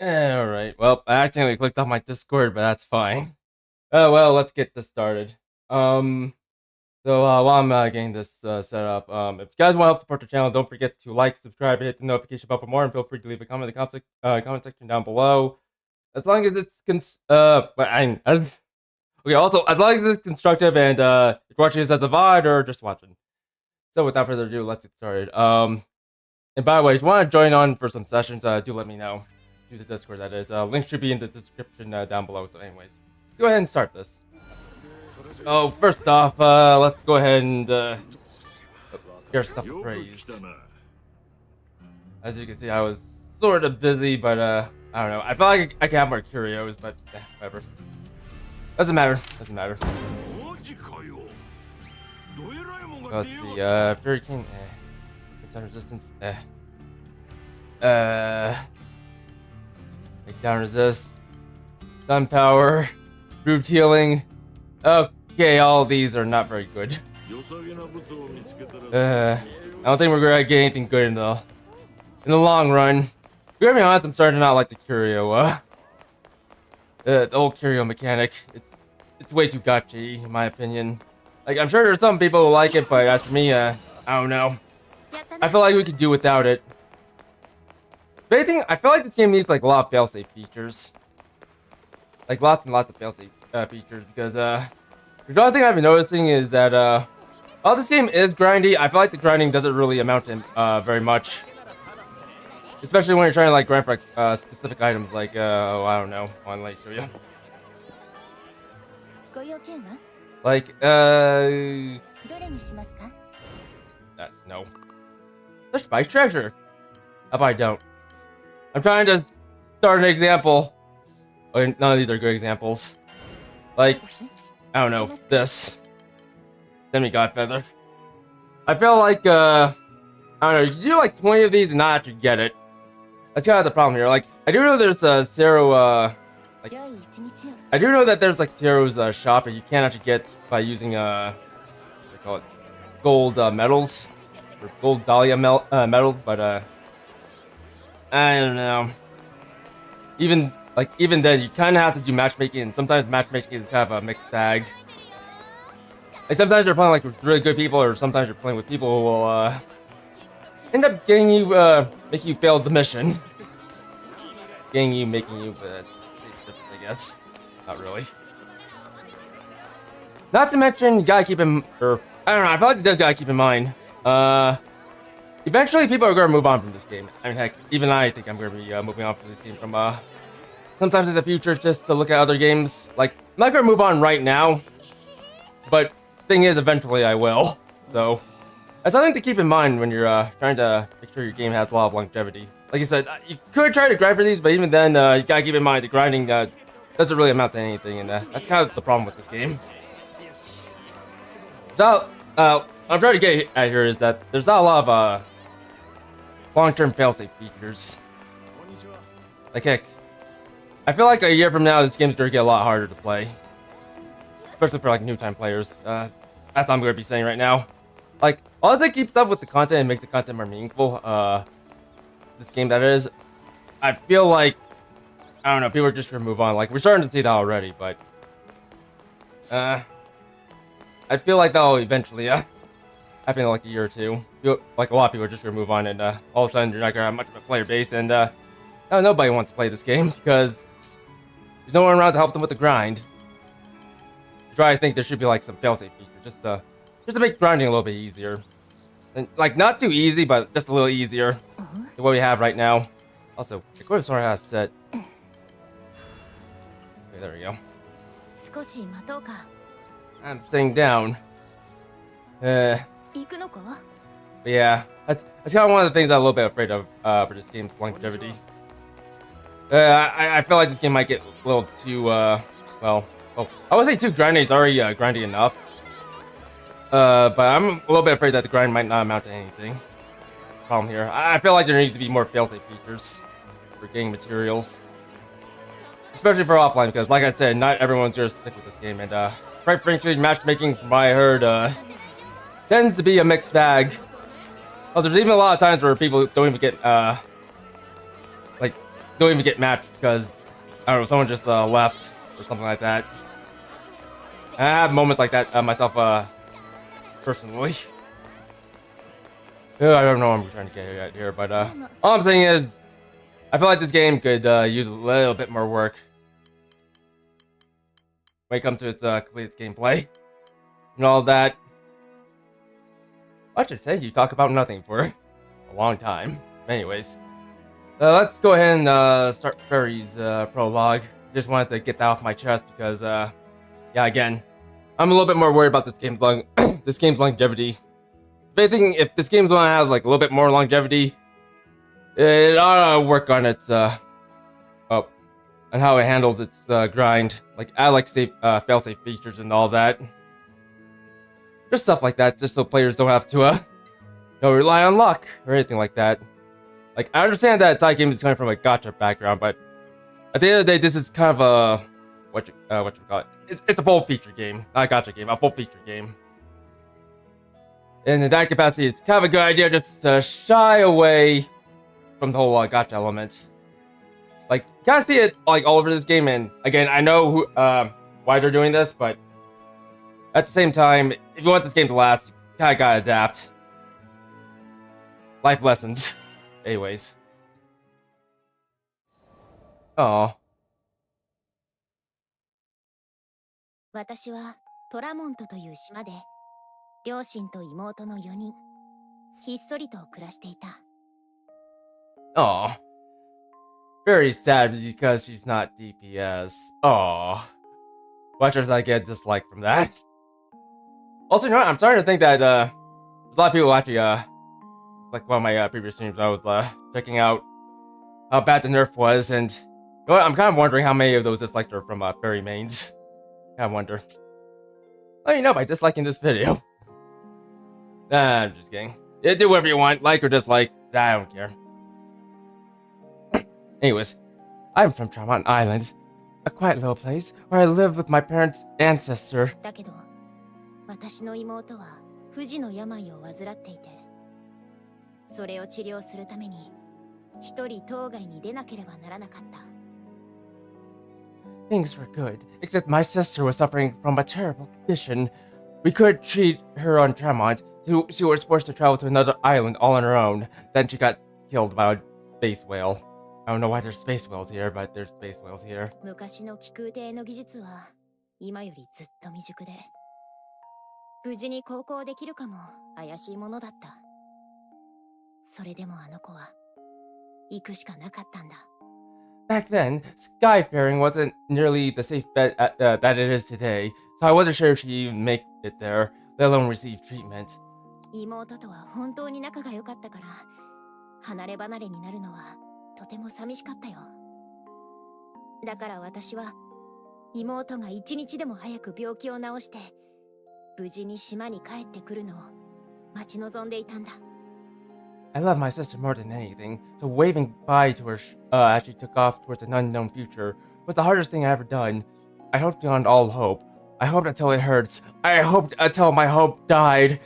Alright, well, I accidentally clicked off my Discord, but that's fine. Oh, well, let's get this started. While I'm getting this set up, if you guys want to help support the channel, don't forget to like, subscribe, and hit the notification bell for more, and feel free to leave a comment in the comment section down below. As long as it's also, as long as it's constructive and you're watching this as a VOD or just watching. So without further ado, let's get started. And by the way, if you want to join on for some sessions, do let me know. Through the Discord, that is. Link should be in the description down below. So anyways, go ahead and start this. Oh, first off, let's go ahead and hear stuff praised. As you can see, I was sort of busy, but I don't know. I feel like I could have more curios, but whatever. Doesn't matter. Doesn't matter. Let's see. Fury King. It's resistance. Take down resist. Stun power. Root healing. Okay, all these are not very good. I don't think we're gonna get anything good in the long run. To be honest, I'm starting to not like the curio. The old curio mechanic. It's way too gotcha, in my opinion. Like, I'm sure there's some people who like it, but as for me, I don't know. I feel like we could do without it. But anything, I feel like this game needs like a lot of failsafe features. Like lots and lots of failsafe features, because the other thing I've been noticing is that while this game is grindy, I feel like the grinding doesn't really amount to very much. Especially when you're trying to like grind for specific items, like oh, I don't know. Let me show you. Like no. Let's buy treasure. How about I don't? I'm trying to start an example. Oh, none of these are good examples. Like, I don't know, this. Demigod feather. I feel like, I don't know, you can do like 20 of these and not actually get it. That's kind of the problem here. Like, I do know there's a Zero, like, I do know that there's like Zero's shop and you can't actually get by using, what do they call it? Gold metals. Or gold Dahlia metals, but, I don't know. Even then, you kind of have to do matchmaking, and sometimes matchmaking is kind of a mixed bag. Like sometimes you're playing like with really good people, or sometimes you're playing with people who will end up getting you, making you fail the mission. Making you, but that's different, I guess. Not really. Not to mention, you gotta keep in, or I don't know. I feel like you just gotta keep in mind. Eventually, people are going to move on from this game. I mean, heck, even I think I'm going to be moving on from this game from sometimes in the future just to look at other games. Like, I'm not going to move on right now, but thing is, eventually I will. So, that's something to keep in mind when you're trying to make sure your game has a lot of longevity. Like I said, you could try to grind for these, but even then, you got to keep in mind the grinding doesn't really amount to anything, and that's kind of the problem with this game. So, I'm trying to get at here is that there's not a lot of long-term failsafe features. Like heck, I feel like a year from now this game's gonna get a lot harder to play, especially for like new-time players. That's what I'm gonna be saying right now. Like, unless it keeps up with the content and makes the content more meaningful, this game that is, I feel like I don't know, people are just gonna move on. Like we're starting to see that already, but I feel like that'll eventually happen in like a year or two. Like a lot of people are just gonna move on, and all of a sudden you're not gonna have much of a player base, and nobody wants to play this game because there's no one around to help them with the grind. That's why I think there should be like some failsafe feature just to make grinding a little bit easier, and like not too easy, but just a little easier than what we have right now. Also, the Core of Sora has set. Okay, there we go. I'm sitting down. But yeah, that's kind of one of the things I'm a little bit afraid of for this game's longevity. I feel like this game might get a little too, well, I would say too grindy. It's already grindy enough. But I'm a little bit afraid that the grind might not amount to anything. Problem here. I feel like there needs to be more failsafe features for getting materials. Especially for offline, because like I said, not everyone's gonna stick with this game, and quite frankly, matchmaking, from what I heard, tends to be a mixed bag. Oh, there's even a lot of times where people don't even get, like, don't even get matched because I don't know, someone just left or something like that. And I have moments like that myself personally. I don't know what I'm trying to get at here, but all I'm saying is I feel like this game could use a little bit more work when it comes to its complete gameplay and all that. I should say you talk about nothing for a long time. Anyways, let's go ahead and start Ferry's prologue. Just wanted to get that off my chest because, yeah, again, I'm a little bit more worried about this game's this game's longevity. If this game's gonna have like a little bit more longevity, it ought to work on its on how it handles its grind. Like I like fail-safe features and all that. Just stuff like that, just so players don't have to rely on luck or anything like that. Like I understand that Thai game is coming from a gacha background, but at the end of the day, this is kind of a what you call it. It's a full feature game, not a gacha game, a full feature game. And in that capacity, it's kind of a good idea just to shy away from the whole gacha element. Like, you kind of see it like all over this game, and again, I know why they're doing this, but at the same time, if you want this game to last, you kind of gotta adapt. Life lessons. Anyways. Oh. 私はトラモントという島で両親と妹の4人ひっそりと暮らしていた。Oh. Very sad because she's not DPS. Oh. Watchers I get dislike from that. Also, you know what? I'm starting to think that there's a lot of people actually like one of my previous streams I was checking out how bad the nerf was, and you know what? I'm kind of wondering how many of those dislikes are from fairy mains. I wonder. Let me know by disliking this video. Nah, I'm just kidding. Do whatever you want, like or dislike. I don't care. Anyways, I'm from Tremont Island, a quiet little place where I live with my parents' ancestor. だけど、私の妹は不治の病を患っていて、それを治療するために一人島外に出なければならなかった。Things were good, except my sister was suffering from a terrible condition. We couldn't treat her on Tremont, so she was forced to travel to another island all on her own. Then she got killed by a space whale. I don't know why there's space whales here, but there's space whales here. 昔の気空艇の技術は今よりずっと未熟で、無事に航行できるかも怪しいものだった。それでもあの子は行くしかなかったんだ。Back then, skyfaring wasn't nearly the safe bet that it is today, so I wasn't sure if she'd even make it there, let alone receive treatment. 妹とは本当に仲が良かったから、離れ離れになるのはとても寂しかったよ。だから私は妹が一日でも早く病気を治して無事に島に帰ってくるのを待ち望んでいたんだ。I love my sister more than anything, so waving bye to her as she took off towards an unknown future was the hardest thing I ever done. I hoped beyond all hope. I hoped until it hurts. I hoped until my hope died.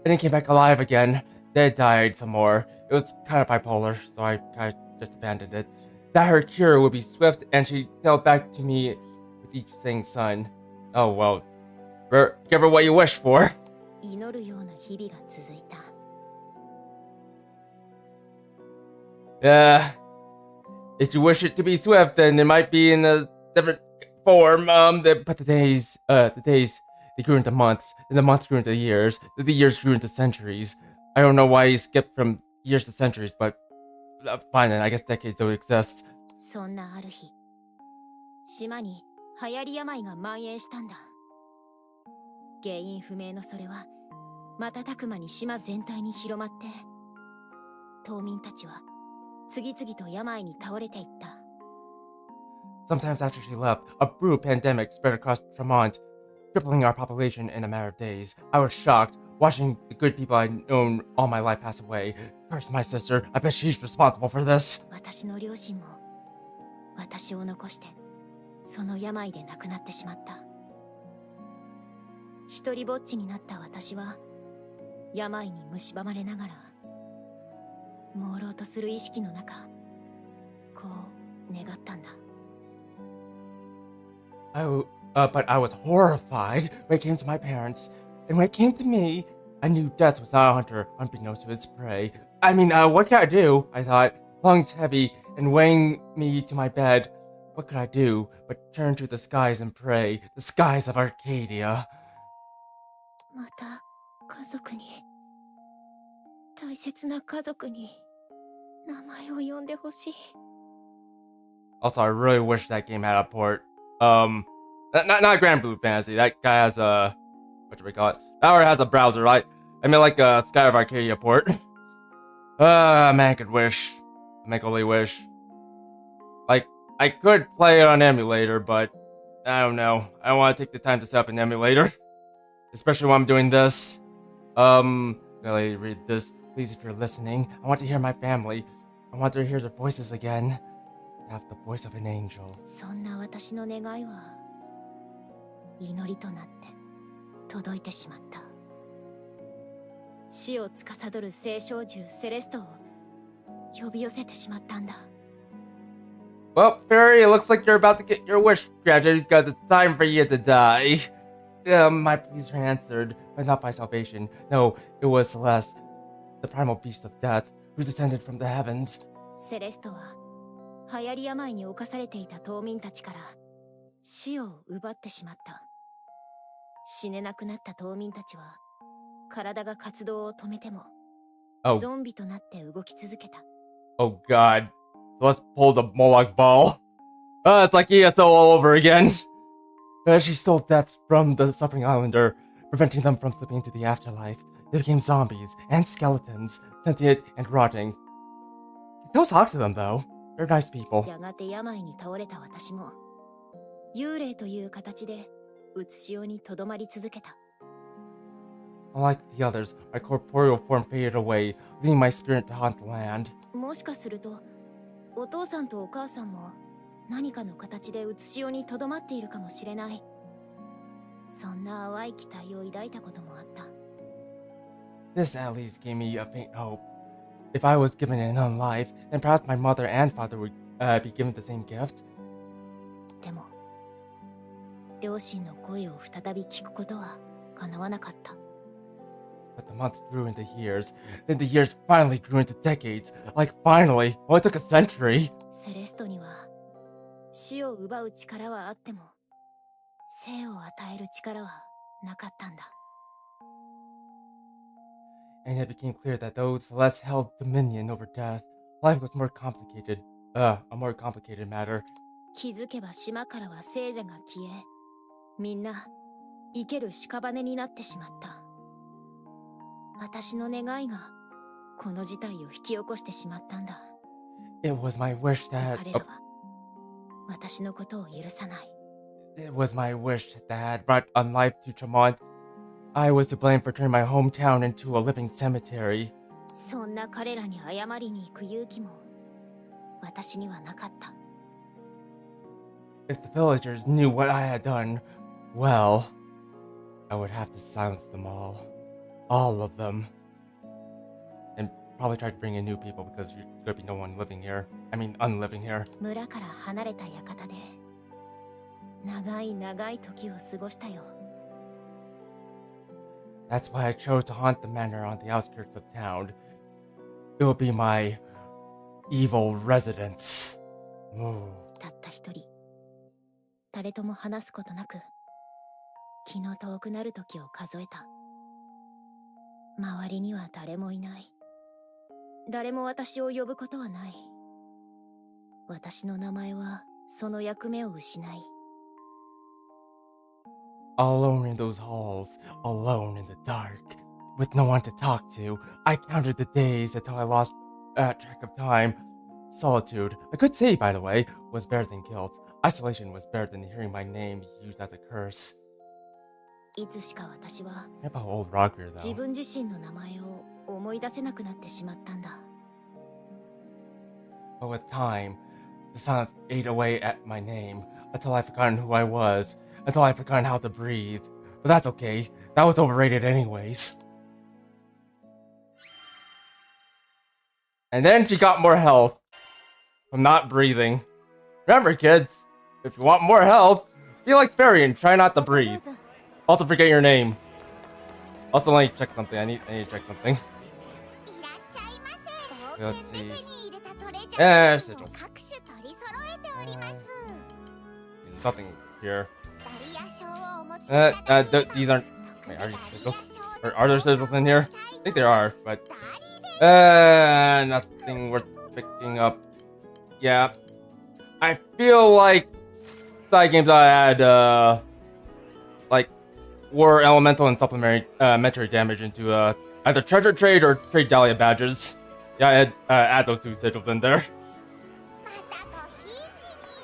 And then came back alive again. Then it died some more. It was kind of bipolar, so I kind of just abandoned it. That her cure would be swift, and she sailed back to me with each setting sun. Oh well, give her what you wish for. 祈るような日々が続いた。If you wish it to be swift, then it might be in a different form. But the days they grew into months, and the months grew into years, the years grew into centuries. I don't know why you skipped from years to centuries, but fine then. I guess decades don't exist. そんなある日、島に流行り病が蔓延したんだ。原因不明のそれは瞬く間に島全体に広まって、島民たちは次々と病に倒れていった。Sometimes after she left, a brutal pandemic spread across Tremont, crippling our population in a matter of days. I was shocked, watching the good people I'd known all my life pass away. Curse my sister, I bet she's responsible for this. 私の両親も私を残してその病で亡くなってしまった。一人ぼっちになった私は病に蝕まれながら朦朧とする意識の中、こ願ったんだ。But I was horrified when it came to my parents. And when it came to me, I knew death was not a hunter, unbeknownst to its prey. I mean, what can I do? I thought, lungs heavy and weighing me to my bed. What could I do but turn to the skies and pray, the skies of Arcadia? また家族に、大切な家族に名前を呼んでほしい。 Also, I really wish that game had a port. Not Granblue Fantasy. That guy has a, what do we call it? That one has a browser, right? I mean, like a Sky of Arcadia port. Man could wish. Make only wish. Like, I could play it on emulator, but I don't know. I don't want to take the time to set up an emulator, especially when I'm doing this. Really read this. Please, if you're listening, I want to hear my family. I want to hear their voices again. Have the voice of an angel. そんな私の願いは祈りとなって届いてしまった。死を司る聖少獣セレストを呼び寄せてしまったんだ。Well, Ferry, it looks like you're about to get your wish granted because it's time for you to die. My pleas were answered, but not by salvation. No, it was Celeste, the primal beast of death, who descended from the heavens. セレストは流行り病に侵されていた島民たちから死を奪ってしまった。死ねなくなった島民たちは体が活動を止めてもゾンビとなって動き続けた。Oh god. Let's pull the Moloch ball. It's like ESO all over again. She stole death from the suffering islander, preventing them from slipping into the afterlife. They became zombies and skeletons, sentient and rotting. You still talk to them though. They're nice people. やがて病に倒れた私も幽霊という形でうつしおにとどまり続けた。Unlike the others, my corporeal form faded away, leaving my spirit to haunt the land. もしかするとお父さんとお母さんも何かの形でうつしおにとどまっているかもしれない。そんな淡い期待を抱いたこともあった。 This at least gave me a faint hope. If I was given an unlife, then perhaps my mother and father would be given the same gift. でも両親の声を再び聞くことは叶わなかった。 But the months grew into years. Then the years finally grew into decades. Like finally. Well, it took a century. セレストには死を奪う力はあっても生を与える力はなかったんだ。 And it became clear that though Celeste held dominion over death, life was more complicated. A more complicated matter. 気づけば島からは聖者が消え、みんな生ける屍になってしまった。私の願いがこの事態を引き起こしてしまったんだ。 It was my wish that... 彼らは私のことを許さない。 It was my wish that had brought unlife to Tremont. I was to blame for turning my hometown into a living cemetery. そんな彼らに謝りに行く勇気も私にはなかった。 If the villagers knew what I had done, well, I would have to silence them all. All of them. And probably try to bring in new people because there's gonna be no one living here. I mean, unliving here. 村から離れた館で長い長い時を過ごしたよ。 That's why I chose to haunt the manor on the outskirts of town. It will be my evil residence. Ooh. たった一人、誰とも話すことなく気の遠くなる時を数えた。周りには誰もいない。誰も私を呼ぶことはない。私の名前はその役目を失い。 Alone in those halls, alone in the dark, with no one to talk to, I counted the days until I lost track of time. Solitude, a good city by the way, was better than guilt. Isolation was better than hearing my name used as a curse. いつしか私は About old Roger, though. 自分自身の名前を思い出せなくなってしまったんだ。 But with time, the silence ate away at my name until I forgotten who I was, until I forgotten how to breathe. But that's okay. That was overrated anyways. And then she got more health from not breathing. Remember, kids, if you want more health, be like Ferry and try not to breathe. Also, forget your name. Also, let me check something. I need to check something. Let's see. There's nothing here. These aren't. Wait, are these sigils? Or are there sigils in here? I think there are, but nothing worth picking up. Yeah, I feel like side games I had like war elemental and supplementary damage into either treasure trade or trade Dahlia badges. Yeah, I had add those two sigils in there.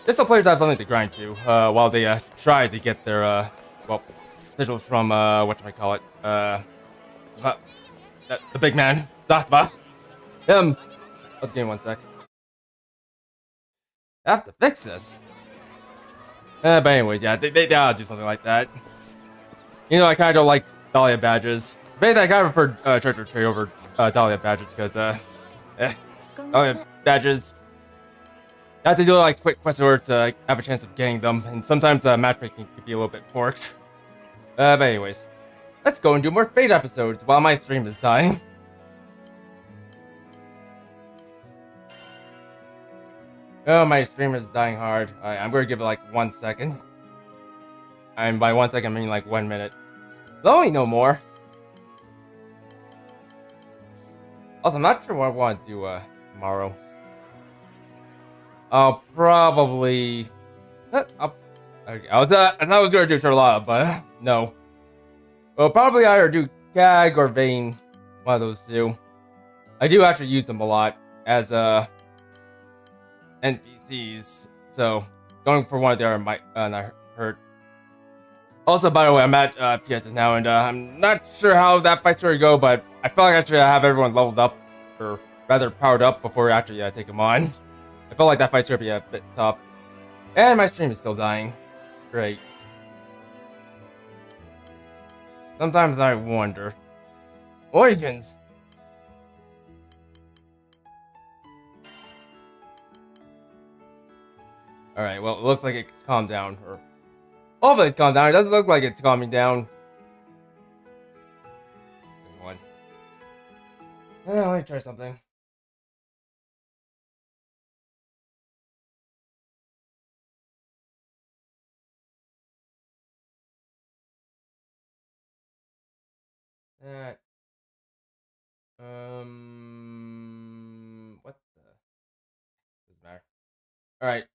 Just so players have something to grind to while they try to get their well sigils from whatchamacallit, the big man, Dathba. Let's give me 1 sec. I have to fix this. But anyways, yeah, they gotta do something like that. You know, I kind of don't like Dahlia badges. Basically, I kind of prefer treasure trade over Dahlia badges because Dahlia badges, you have to do like quick quests in order to have a chance of getting them, and sometimes matchmaking can be a little bit forked. But anyways, let's go and do more Fate episodes while my stream is dying. Oh, my stream is dying hard. Alright, I'm gonna give it like 1 second. And by 1 second, I mean like 1 minute. There'll only no more. Also, I'm not sure what I want to do tomorrow. I'll probably... okay, I thought I was gonna do Charlotta, but no. Well, probably either do Gag or Vayne. One of those two. I do actually use them a lot as NPCs, so going for one of their might not hurt. Also, by the way, I'm at PSS now, and I'm not sure how that fight's going to go, but I feel like I should have everyone leveled up, or rather powered up, before we actually take them on. I felt like that fight's going to be a bit tough. And my stream is still dying. Great. Sometimes I wonder. Origins! Alright, well, it looks like it's calmed down, or... hopefully it's calmed down. It doesn't look like it's calming down. One. Let me try something. What the? Doesn't matter. Alright.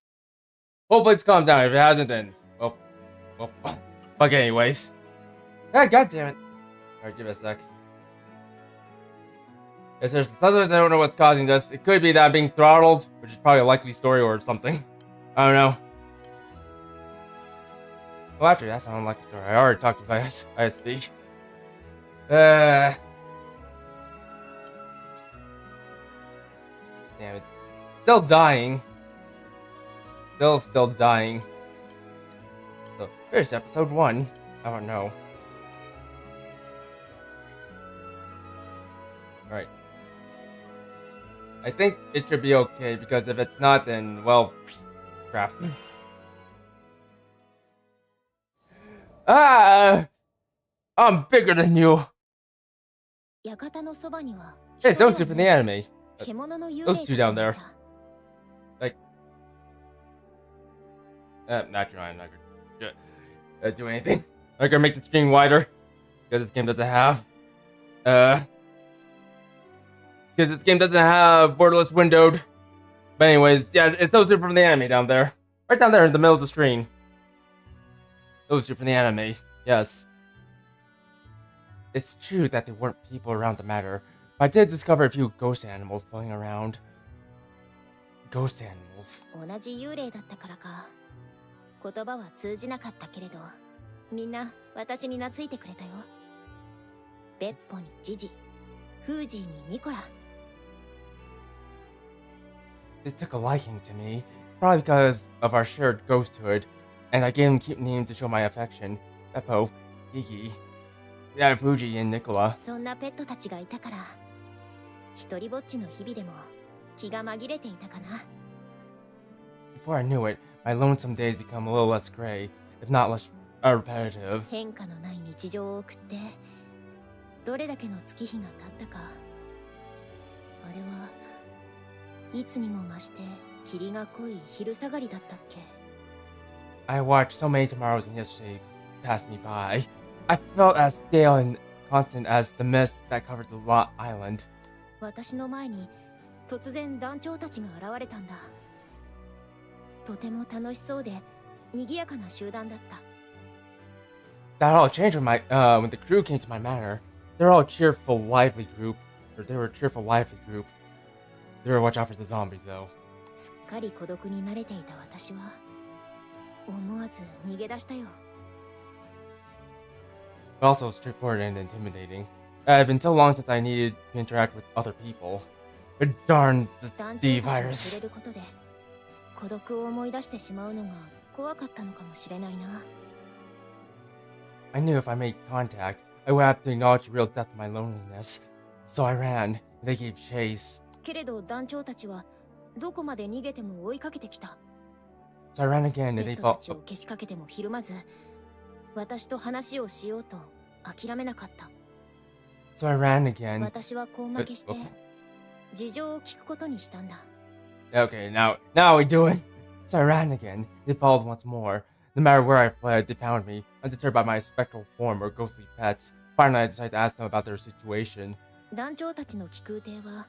Hopefully it's calmed down. If it hasn't, then, well, fuck anyways. Ah, god damn it. Alright, give it a sec. Sometimes I don't know what's causing this. It could be that I'm being throttled, which is probably a likely story or something. I don't know. Well, actually, that's not a likely story. I already talked about ISP. Damn, it's still dying. Still dying. So, here's episode 1. I don't know. Alright. I think it should be okay, because if it's not, then, well, crap. Ah! I'm bigger than you! Hey, those two from the anime. Those two down there. Like... not trying, not gonna do anything. I'm gonna make the screen wider. Because this game doesn't have... because this game doesn't have borderless windowed. But anyways, yeah, it's those two from the anime down there. Right down there in the middle of the screen. Those two from the anime, yes. It's true that there weren't people around the matter, but I did discover a few ghost animals floating around. Ghost animals. They took a liking to me, probably because of our shared ghosthood, and I gave them cute names to show my affection. Beppo, Kiki, Fuji, and Nicola. before I knew it, my lonesome days become a little less gray, if not less repetitive. 変化のない日常を送ってどれだけの月日が経ったか。あれはいつにも増して霧が濃い昼下がりだったっけ。 I watched so many tomorrows and yesterdays pass me by. I felt as stale and constant as the mist that covered the island. 私の前に突然団長たちが現れたんだ。とても楽しそうで賑やかな集団だった。That all changed when the crew came to my manor. They were a cheerful, lively group. They were watch out for the zombies though. すっかり孤独に慣れていた私は思わず逃げ出したよ。But also straightforward and intimidating. It had been so long since I needed to interact with other people. But darn the 団 D 長たち virus. に触れることで孤独を思い出してしまうのが怖かったのかもしれないな。I knew if I made contact, I would have to acknowledge the real depth of my loneliness. So I ran, and they gave chase. けれど団長たちはどこまで逃げても追いかけてきた。 So I ran again, ペ and ッ they トた fought. ちをけしかけてもひるまず私と話をしようと諦めなかった。 So I ran again. 私は根負けして事情を聞くことにしたんだ。 Okay, now we do it. So I ran again. They followed once more. No matter where I fled, they found me, undeterred by my spectral form or ghostly pets. Finally, I decided to ask them about their situation. 団長たちの気空艇は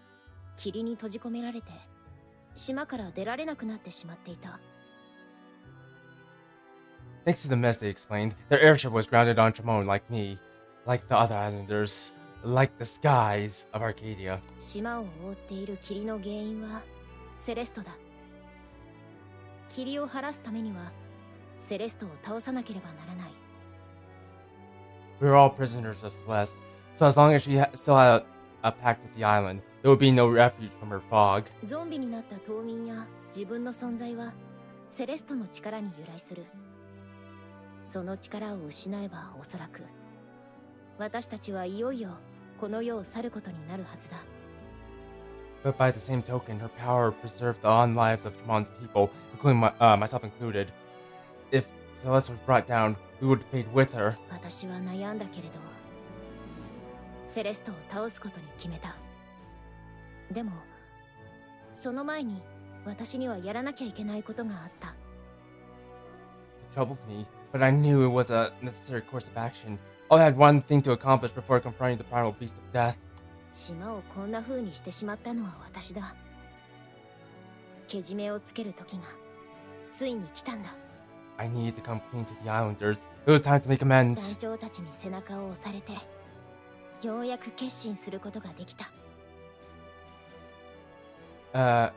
霧に閉じ込められて島から出られなくなってしまっていた。 Thanks to the mist, they explained, their airship was grounded on Chamon like me, like the other islanders, like the skies of Arcadia. 島を覆っている霧の原因はセレストだ。霧を晴らすためにはセレストを倒さなければならない。 We were all prisoners of Celeste, so as long as she still had a pact with the island, there would be no refuge from her fog. ゾンビになった島民や自分の存在はセレストの力に由来する。その力を失えばおそらく私たちはいよいよこの世を去ることになるはずだ。 But by the same token, her power preserved the lives of Chamon's people, including myself included. If Celeste was brought down, we would fade with her. 私は悩んだけれどセレストを倒すことに決めた。でもその前に私にはやらなきゃいけないことがあった。 It troubled me, but I knew it was a necessary course of action. I had one thing to accomplish before confronting the primal beast of death. 島をこんな風にしてしまったのは私だ。けじめをつける時がついに来たんだ。 I needed to come clean to the islanders. It was time to make 団 amends. 長たちに背中を押されてようやく決心することができた。 Had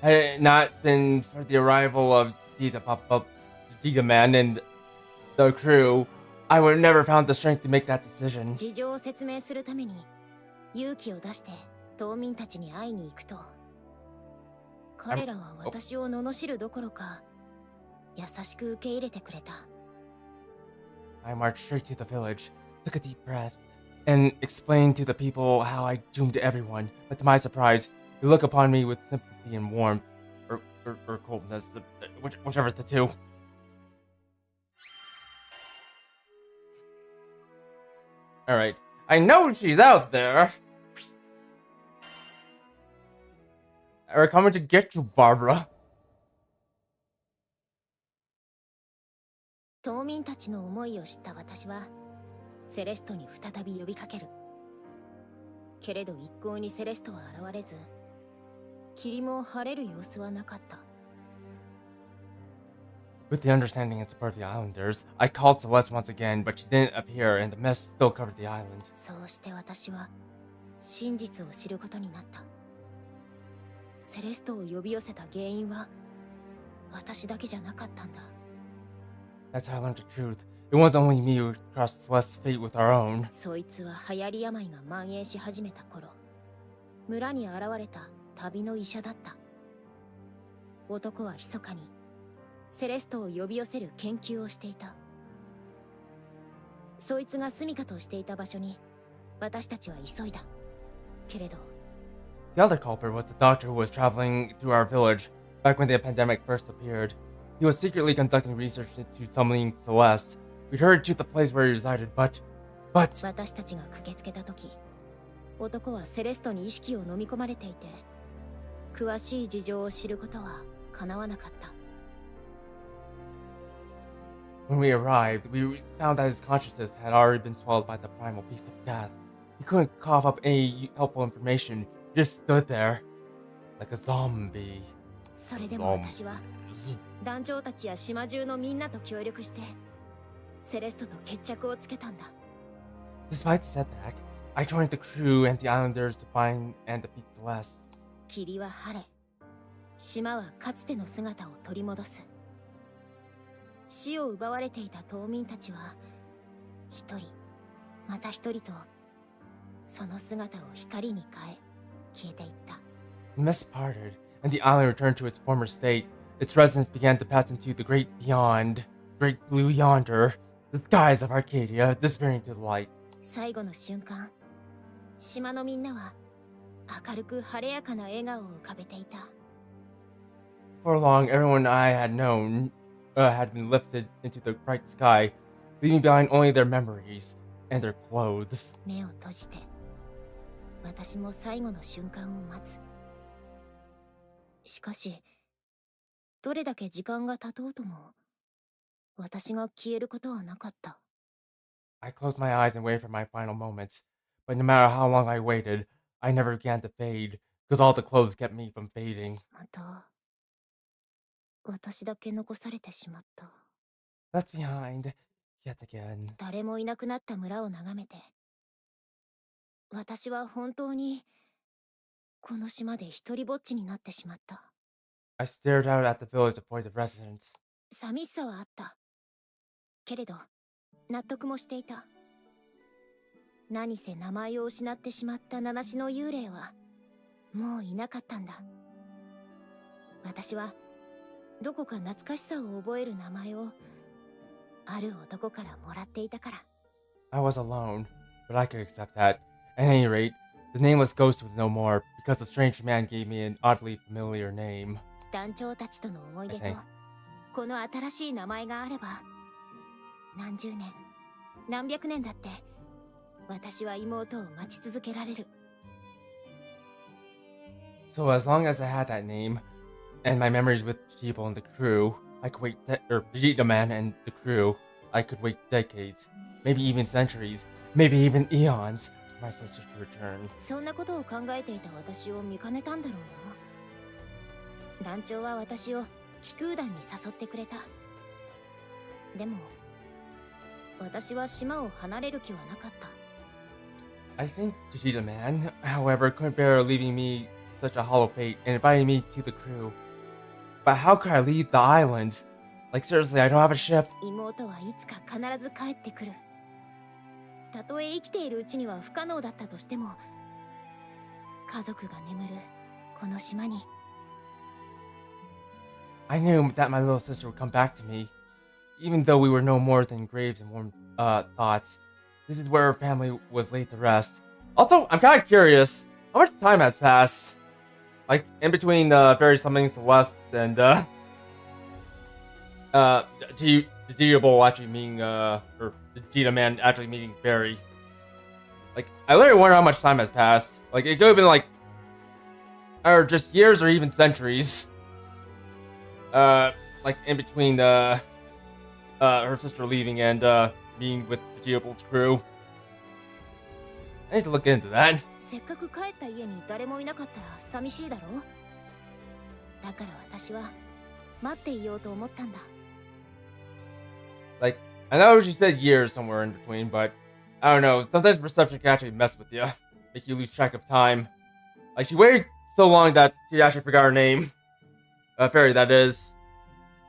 it not been for the arrival of Giga Man and the crew, I would have never found the strength to make that decision. 事情を説明するために勇気を出して島民たちに会いに行くと彼らは私を罵るどころか優しく受け入れてくれた。 I marched straight to the village, took a deep breath, and explained to the people how I doomed everyone. But to my surprise, they looked upon me with sympathy and warmth, or coldness, whichever the two. Alright, I know she's out there! We're coming to get you, Barbara. 島民たちの思いを知った私はセレストに再び呼びかける。けれど一向にセレストは現れず霧も晴れる様子はなかった。 With the understanding and support of the islanders, I called Celeste once again, but she didn't appear and the mist still covered the island. そうして私は真実を知ることになった。セレストを呼び寄せた原因は私だけじゃなかったんだ。 That's how I learned the truth. It wasn't only me who crossed Celeste's fate with our own. そいつは流行り病が蔓延し始めた頃、村に現れた旅の医者だった。男は密かにセレストを呼び寄せる研究をしていた。そいつが住処としていた場所に私たちは急いだ。けれど The other culprit was the doctor who was traveling through our village. Back when the pandemic first appeared, he was secretly conducting research into summoning Celeste. We'd heard to the place where he resided, but... 私たちが駆けつけた時、男はセレストに意識を飲み込まれていて、詳しい事情を知ることは叶わなかった。When we arrived, we found that his consciousness had already been swallowed by the primal beast of death. He couldn't cough up any helpful information. He just stood there, like a zombie. それでも私は団長たちや島中のみんなと協力してセレストと決着をつけたんだ。Despite the setback, I joined the crew and the islanders to find and defeat Celeste. 霧は晴れ、島はかつての姿を取り戻す。死を奪われていた島民たちは一人また一人とその姿を光に変え消えていった。The mist parted, and the island returned to its former state. Its residents began to pass into the great beyond, great blue yonder, the skies of Arcadia, disappearing to the light. 最後の瞬間、島のみんなは明るく晴れやかな笑顔を浮かべていた。For long, everyone I had known had been lifted into the bright sky, leaving behind only their memories and their clothes. 目を閉じて、私も最後の瞬間を待つ。しかし、どれだけ時間が経とうとも、私が消えることはなかった。I closed my eyes and waited for my final moments, but no matter how long I waited, I never began to fade, because all the clothes kept me from fading. また、私だけ残されてしまった。Left behind, yet again. 誰もいなくなった村を眺めて、私は本当にこの島で一人ぼっちになってしまった。I stared out at the village of void of residents. 寂しさはあった。けれど、納得もしていた。何せ名前を失ってしまった名無しの幽霊は、もういなかったんだ。私は、どこか懐かしさを覚える名前を、ある男からもらっていたから。I was alone, but I could accept that. At any rate, the nameless ghost was no more, because the strange man gave me an oddly familiar name. 団長たちとの思い出と、この新しい名前があれば、何十年、何百年だって、私は妹を待ち続けられる。So as long as I had that name, and my memories with people and the crew, I could wait, Vegeta Man and the crew, I could wait decades, maybe even centuries, maybe even eons, for my sister to return. そんなことを考えていた私を見かねたんだろうな。団長は私を気空団に誘ってくれた。でも、私は島を離れる気はなかった。I think Vegeta Man, however, couldn't bear leaving me to such a hollow fate and invited me to the crew. But how could I leave the island? Like seriously, I don't have a ship. 妹はいつか必ず帰ってくる。たとえ生きているうちには不可能だったとしても、家族が眠るこの島に。I knew that my little sister would come back to me, even though we were no more than graves and warm thoughts. This is where her family was laid to rest. Also, I'm kind of curious, how much time has passed? Like, in between Fairy summoning Celeste and, Vegeta Bowl actually meeting, or Vegeta Man actually meeting Fairy. Like, I literally wonder how much time has passed. Like, it could have been like, or just years or even centuries. Like, in between, her sister leaving and, meeting with Vegeta Bowl's crew. I need to look into that. せっかく帰った家に誰もいなかったら寂しいだろう。だから私は待っていようと思ったんだ。Like, I know she said years somewhere in between, but I don't know. Sometimes perception can actually mess with you, make you lose track of time. Like, she waited so long that she actually forgot her name. Fairy, that is.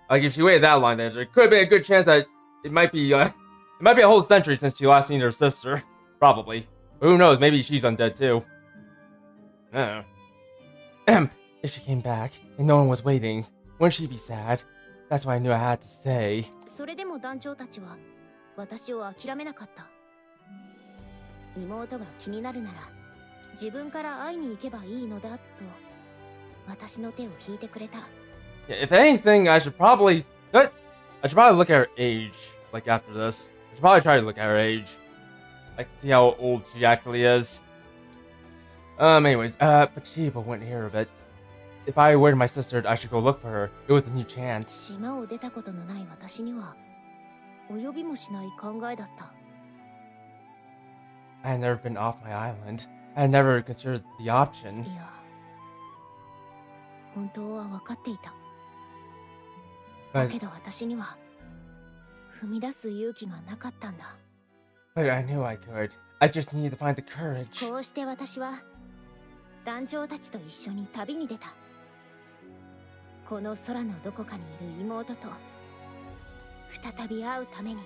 Like, if she waited that long, then there could have been a good chance that it might be a whole century since she last seen her sister. Probably. But who knows, maybe she's undead too. I don't know. If she came back, and no one was waiting, wouldn't she be sad? That's why I knew I had to stay. それでも団長たちは私を諦めなかった。妹が気になるなら自分から会いに行けばいいのだと私の手を引いてくれた。Yeah, if anything, I should probably look at her age. Like after this, I should probably try to look at her age, like see how old she actually is. Anyways, but Chiba wouldn't hear of it. If I were my sister, I should go look for her. It was a new chance. 島を出たことのない私には及びもしない考えだった。 I had never been off my island. I had never considered the option. いや、本当は分かっていた。だけど私には踏み出す勇気がなかったんだ。But I knew I could. I just needed to find the courage. こうして私は団長たちと一緒に旅に出た。この空のどこかにいる妹と再び会うために。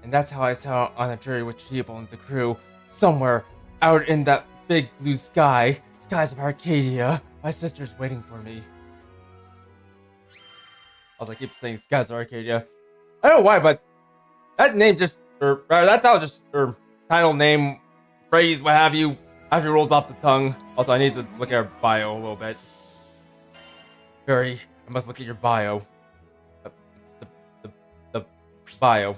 And that's how I set out on a journey with Chiba and the crew. Somewhere out in that big blue sky, skies of Arcadia. My sister's waiting for me. I keep saying skies of Arcadia. I don't know why, but that name just, or that title just, or title, name, phrase, what have you, actually rolled off the tongue. Also, I need to look at her bio a little bit. Ferry, I must look at your bio. The bio.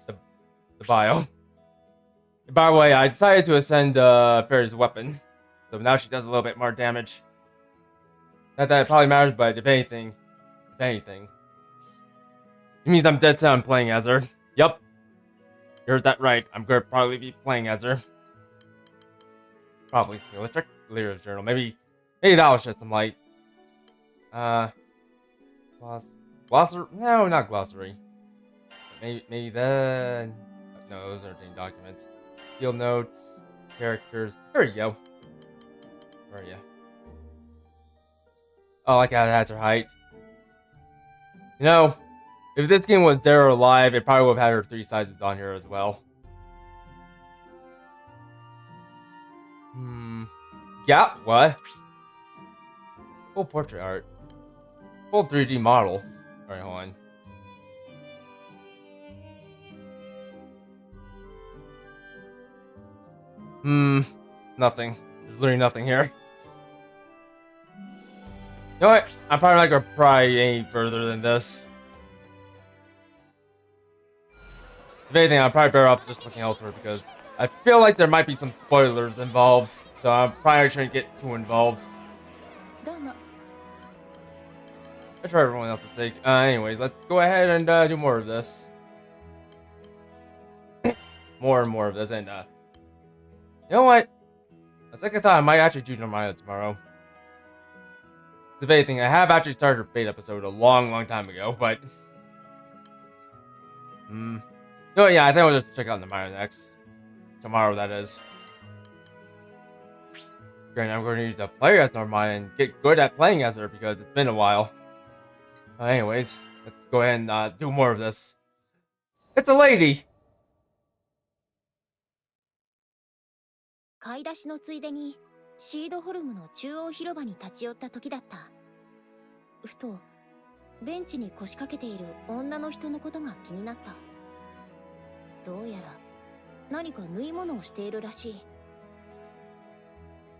The bio. By the way, I decided to ascend Ferry's weapon, so now she does a little bit more damage. Not that it probably matters, but if anything, it means I'm dead set on playing as her. Yup, you heard that right. I'm gonna probably be playing as her. Probably. Let's check Lyra's journal. Maybe that'll shed some light. Glossary? No, not glossary. Maybe then. No, those aren't any documents. Field notes, characters. There you go. Where are you? Oh, like how it has her height. You know, if this game was dead or alive, it probably would have had her 3 sizes on here as well. Yeah, what? Full portrait art. Full 3D model. Alright, hold on. Nothing. There's literally nothing here. You know what? I'm probably not gonna pry any further than this. If anything, I'm probably better off just looking elsewhere because I feel like there might be some spoilers involved. So I'm probably trying to get too involved. I try everyone else's sake. Anyways, let's go ahead and do more of this. More and more of this, and you know what? A second thought, I might actually do Normania tomorrow. If anything, I have actually started a Fate episode a long time ago, but no, yeah, I think I'll just check out Normania next. Tomorrow, that is. Granted, I'm going to need to play as Normania and get good at playing as her because it's been a while. Anyways, let's go ahead and do more of this. It's a lady! 買い出しのついでにシードホルムの中央広場に立ち寄った時だった。ふとベンチに腰掛けている女の人のことが気になった。どうやら何か縫い物をしているらしい。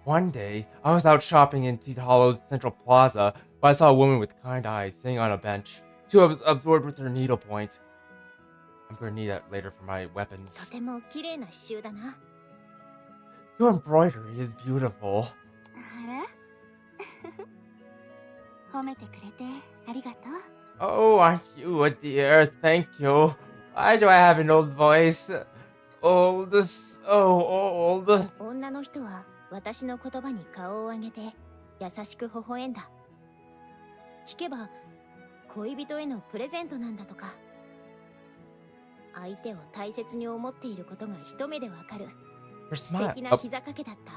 One day, I was out shopping in Teed Hollow's Central Plaza, but I saw a woman with kind eyes sitting on a bench. She was absorbed with her needlepoint. I'm gonna need that later for my weapons. とても綺麗な刺繍だな。Your embroidery is beautiful. あら褒めてくれてありがとう。Oh, aren't you a dear? Thank you. Why do I have an old voice? Old, so old. 女の人は私の言葉に顔を上げて優しく微笑んだ。聞けば恋人へのプレゼントなんだとか。相手を大切に思っていることが一目でわかる。Her 素 smile, 敵な膝掛けだった。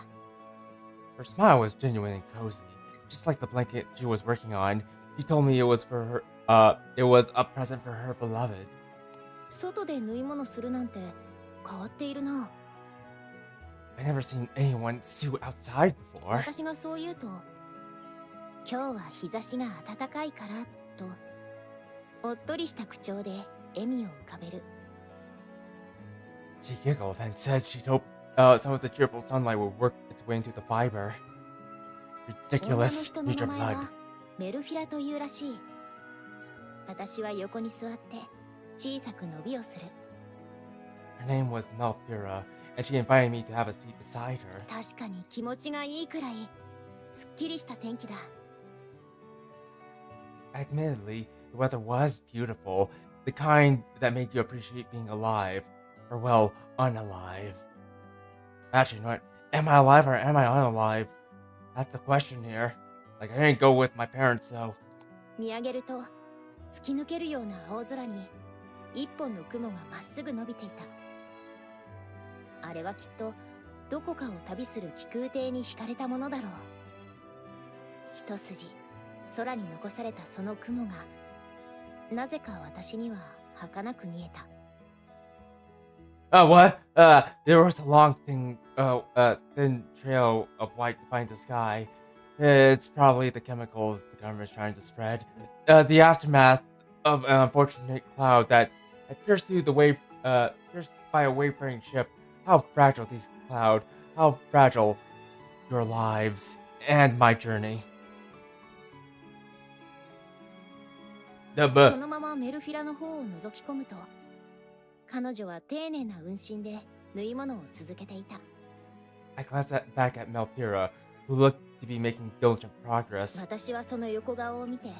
her smile was genuine and cozy, just like the blanket she was working on. She told me it was for her. It was a present for her beloved. 外で縫い物するなんて変わっているな。I never seen anyone sew outside before. 私がそう言うと、今日は日差しが暖かいからとおっとりした口調で笑みを浮かべる。She giggled and said she'd hoped some of the cheerful sunlight would work its way into the fiber. Ridiculous. 女の Need 人 your の名前 blood. はメルフィラというらしい。私は横に座って小さく伸びをする。 Her name was Malfira, and she invited me to have a seat beside her. 確かに気持ちがいいくらいすっきりした天気だ。 Admittedly, the weather was beautiful, the kind that made you appreciate being alive, or well, unalive. Actually, you know what? Am I alive or am I unalive? That's the question here. Like, I didn't go with my parents, so. 見上げると突き抜けるような青空に一本の雲がまっすぐ伸びていた。あれはきっとどこかを旅する気空艇に惹かれたものだろう。一筋空に残されたその雲がなぜか私には儚く見えた。 What? There was a long thin trail of white behind the sky. It's probably the chemicals the government's trying to spread. The aftermath of an unfortunate cloud that pierced through the pierced by a wayfaring ship. How fragile these clouds, how fragile your lives and my journey. そのままメルフィラの方を覗き込むと、彼女は丁寧な運針で縫い物を続けていた。 I glanced back at Malfira, who looked to be making diligent progress. 私はその横顔を見て、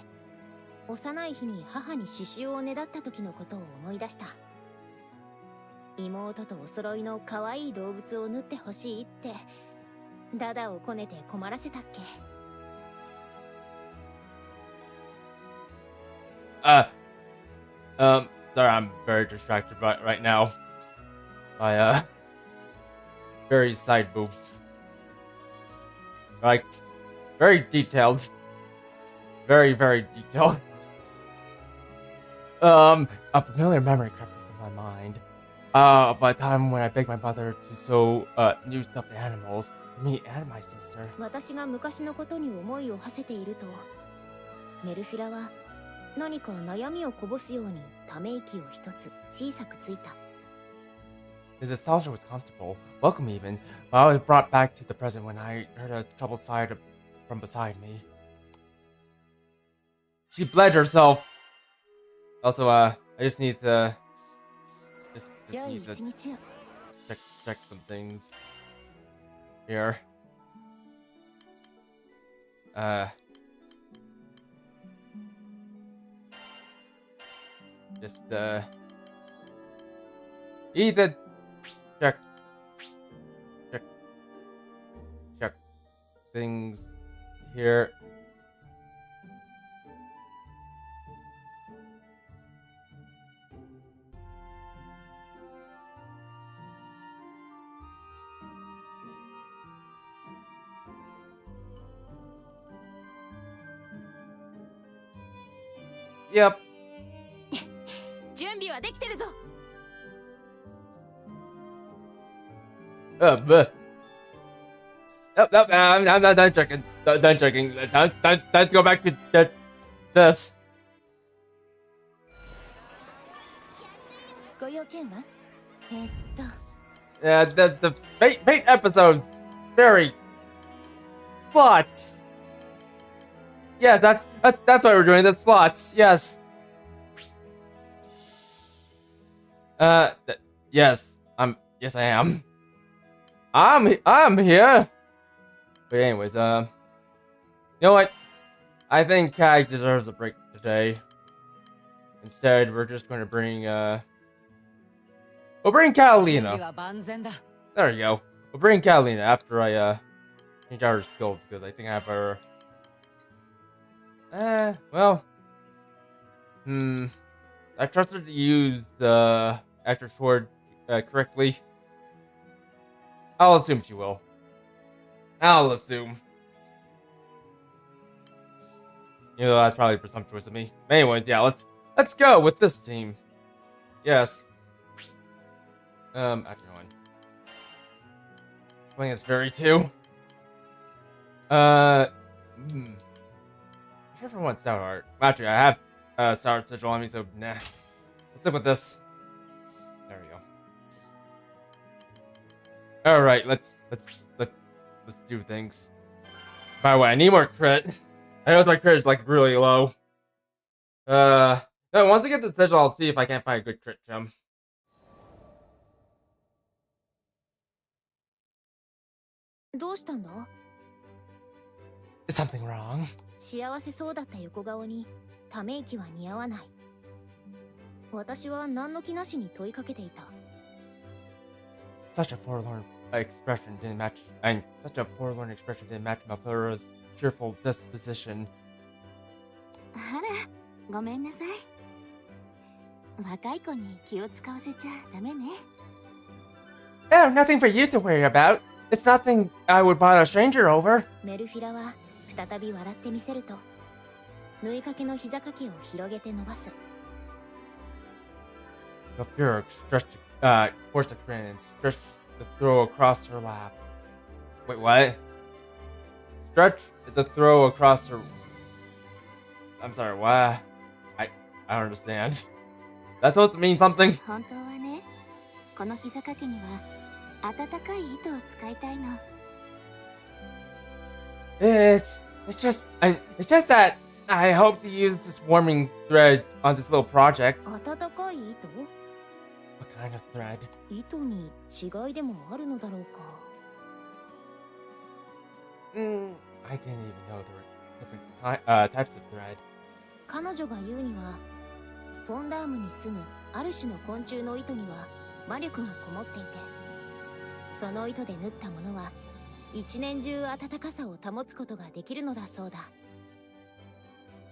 幼い日に母に刺繍をねだった時のことを思い出した。妹とお揃いの可愛い動物を縫ってほしいってダダをこねて困らせたっけ。 Sorry, I'm very distracted right now by very side boobs. Like, very detailed. Very, very detailed. A familiar memory crept into my mind. Of a time when I begged my mother to sew new stuffed animals for me and my sister. 私が昔のことに思いを馳せていると、メルフィラは何か悩みをこぼすようにため息を一つ小さくついた。 His nostalgia was comfortable, welcome even, but I was brought back to the present when I heard a troubled sigh from beside me. She bled herself. Also, I just need to need to check some things here. Just need to check things here. Yep. 準備はできてるぞ。 But I'm not done checking. Done checking. Time to go back to this. ご用件はThe fate episodes very slots. Yes, that's why we're doing the slots. Yes. Yes, yes I am. I'm here. But anyways, you know what? I think Kai deserves a break today. Instead, we're just going to bring we'll bring Catalina. There you go. We'll bring Catalina after I change out her skills because I think I have her. Well, I trust her to use the extra sword correctly. I'll assume she will. I'll assume. You know, that's probably presumptuous of me. But anyways, yeah, let's go with this team. Yes. After one. Playing as Ferry too. I'm sure if I want Sour Art. Actually, I have Sour Sigil on me, so nah. Let's stick with this. There we go. Alright, let's do things. By the way, I need more crit. I know my crit is like really low. No, once I get the sigil, I'll see if I can't find a good crit gem. Is something wrong? 幸せそうだった横顔にため息は似合わない。私は何の気なしに問いかけていた。Such a forlorn expression didn't match, and such a forlorn expression didn't match Malfura's cheerful disposition. あら、ごめんなさい。若い子に気を使わせちゃダメね。Oh, nothing for you to worry about. It's nothing I would bother a stranger over. メルフィラは再び笑ってみせると、縫いかけの膝掛けを広げて伸ばす。The Fuhrer stretched, forced a grin and stretched the throw across her lap. Wait, what? Stretch the throw across her. I'm sorry, what? I don't understand. That's supposed to mean something? 本当はね、この膝掛けには温かい糸を使いたいの。It's just that I hope to use this warming thread on this little project. 温かい糸？ What kind of thread? 糸に違いでもあるのだろうか。I didn't even know there were different types of thread. 彼女が言うには、フォンダームに住むある種の昆虫の糸には魔力がこもっていて、その糸で縫ったものは一年中暖かさを保つことができるのだそうだ。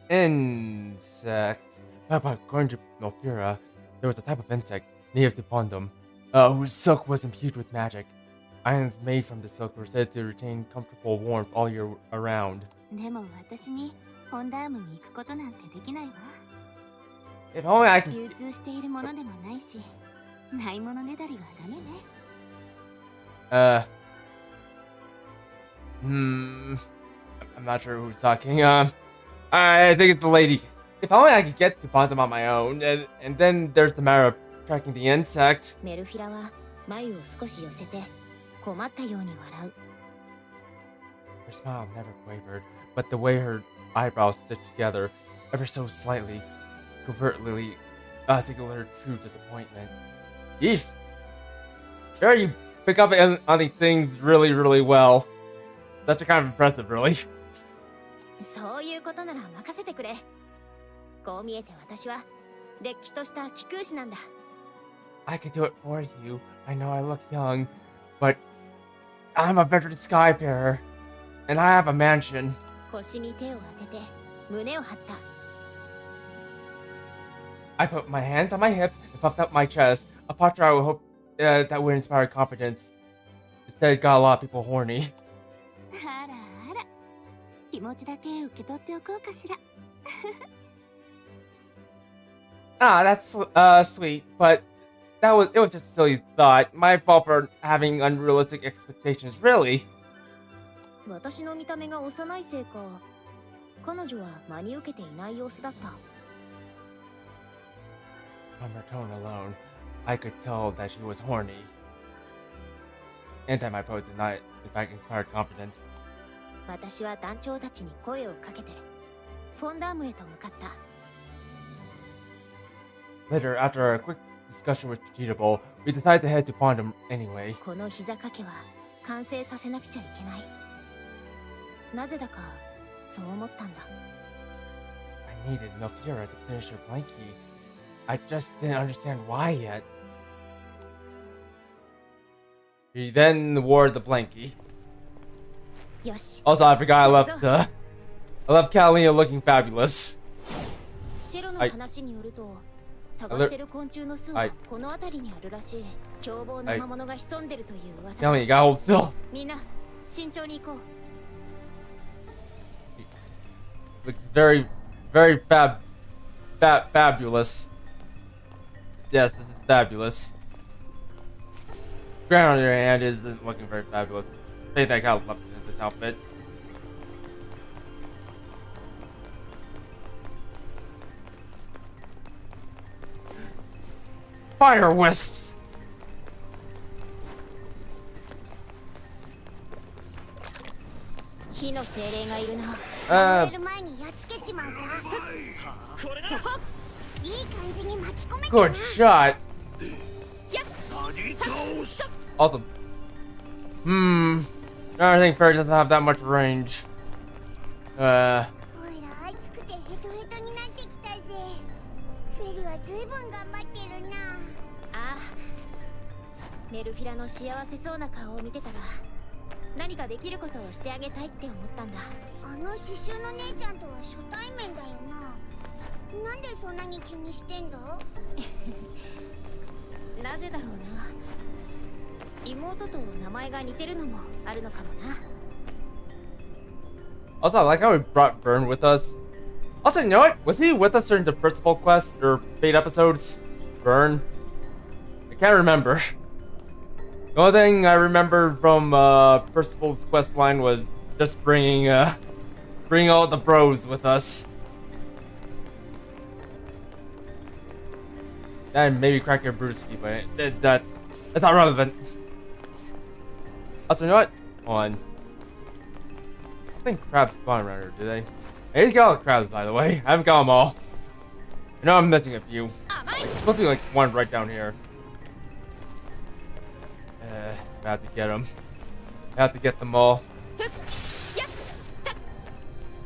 Insects. According to Malfura, there was a type of insect native to Fondom, whose silk was imbued with magic. Islands made from the silk were said to retain comfortable warmth all year around. でも私にフォンダームに行くことなんてできないわ。If only I 流 can. 通しているものでもないし、ないものねだりはダメね。I'm not sure who's talking. I think it's the lady. If only I could get to Fondom on my own, and then there's the matter of tracking the insect. メルフィラは眉を少し寄せて困ったように笑う。Her smile never quavered, but the way her eyebrows stitched together, ever so slightly, covertly, signaled her true disappointment. Yeesh! Sure, you pick up on these things really, really well. That's kind of impressive, really. そういうことなら任せてくれ。こう見えて私はれっきとした気空士なんだ。I can do it for you. I know I look young, but I'm a veteran skyfarer, and I have a mansion. 腰に手を当てて胸を張った。I put my hands on my hips and puffed up my chest, a posture I would hope that would inspire confidence. Instead, it got a lot of people horny. あらあら、気持ちだけ受け取っておこうかしら。Ah, that's sweet, but it was just a silly thought. My fault for having unrealistic expectations, really. 私の見た目が幼いせいか、彼女は真に受けていない様子だった。From her tone alone, I could tell that she was horny. Anti-my-pose did not, in fact, inspire confidence. 私は団長たちに声をかけて、フォンダームへと向かった。Later, after a quick discussion with Cheatable, we decided to head to Fondom anyway. この膝掛けは完成させなくちゃいけない。なぜだかそう思ったんだ。I needed Malfura to finish her blankie. I just didn't understand why yet. He then wore the blankie. よし。 Also, I forgot I left Catalina looking fabulous. シロの話によると、探してる昆虫の巣はこの辺りにあるらしい。凶暴な魔物が潜んでるという噂。Catalina, you gotta hold still. みんな慎重に行こう。Looks very, very fabulous. Yes, this is fabulous. Grant, on the other hand, isn't looking very fabulous. I think I got left in this outfit. Fire wisps! 火の精霊がいるな。Good shot. Awesome. I don't think Ferry doesn't have that much range. メルフィラの幸せそうな顔を見てたら何かできることをしてあげたいって思ったんだ。あの刺繍の姉ちゃんとは初対面だよな。なんでそんなに気にしてんだ？なぜだろうな。妹と名前が似てるのもあるのかもな。Also, I like how we brought Burn with us. Also, you know what? Was he with us during the principal quest or Fate episodes? Burn? I can't remember. The only thing I remember from Percival's quest line was just bringing all the bros with us. And maybe Cracker Brewski, but that's not relevant. Also, you know what? Hold on. I think crabs spawn around here, do they? I need to get all the crabs, by the way. I haven't got them all. I know I'm missing a few. There's supposed to be like one right down here. I have to get them. I have to get them all.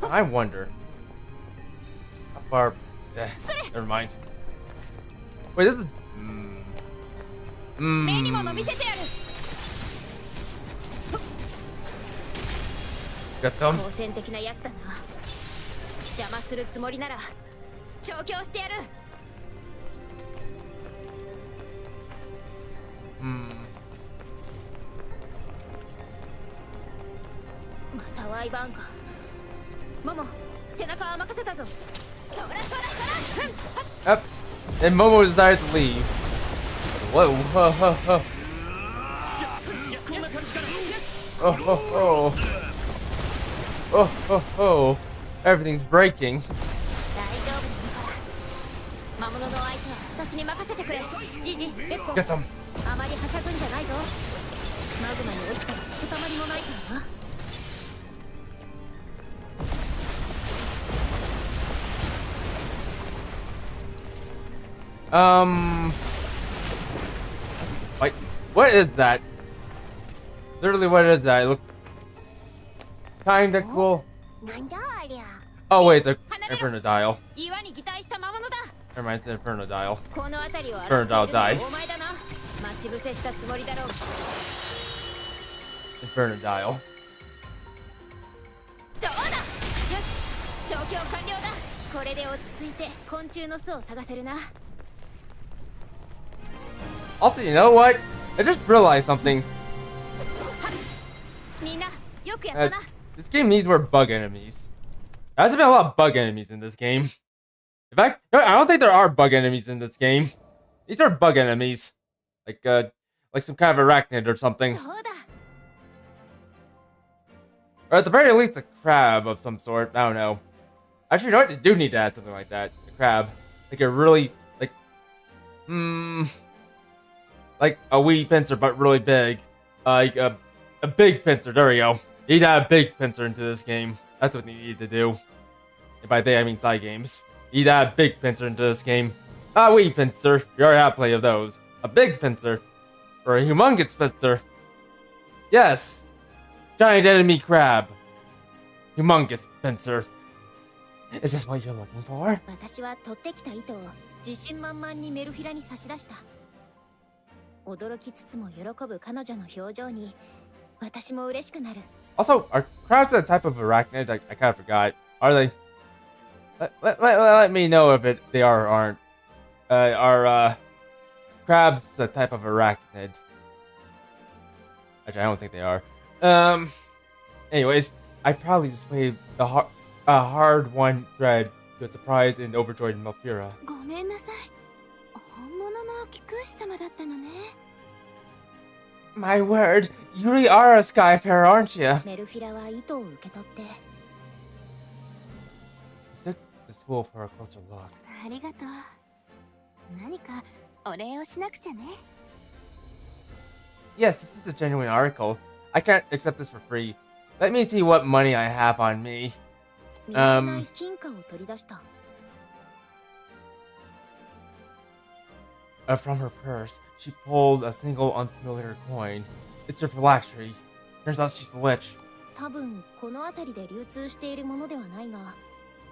I wonder. How far? Never mind. Wait, this is. Get them. Yep. And Momo decided to leave. Whoa. Oh. Everything's breaking. Get them. Like, what is that? Literally, what is that? It looks kinda cool. Oh wait, it's a Infernodile. Never mind, it's an Infernodile. Infernodile died. Infernodile. Also, you know what? I just realized something. This game needs more bug enemies. There hasn't been a lot of bug enemies in this game. In fact, no, I don't think there are bug enemies in this game. These are bug enemies. Like some kind of arachnid or something. Or at the very least, a crab of some sort. I don't know. Actually, you know what? They do need to add something like that. A crab. Like a really, like a wee pincer, but really big. Like a big pincer. There we go. You need to add a big pincer into this game. That's what you need to do. And by they, I mean side games. You need to add a big pincer into this game. A wee pincer. We already have plenty of those. A big pincer. Or a humongous pincer. Yes. Giant enemy crab. Humongous pincer. Is this what you're looking for? Also, are crabs a type of arachnid? I kind of forgot. Are they? Let me know if they are or aren't. Are crabs a type of arachnid? Actually, I don't think they are. Anyways, I probably displayed a hard-won thread to a surprised and overjoyed Melfira. My word, you really are a Skyfarer, aren't you? Took this wool for a closer look. Yes, this is a genuine article. I can't accept this for free. Let me see what money I have on me. 見慣れない金貨を取り出した。From her purse, she pulled a single unfamiliar coin. It's her phylactery. Turns out she's a lich. 多分この辺りで流通しているものではないが、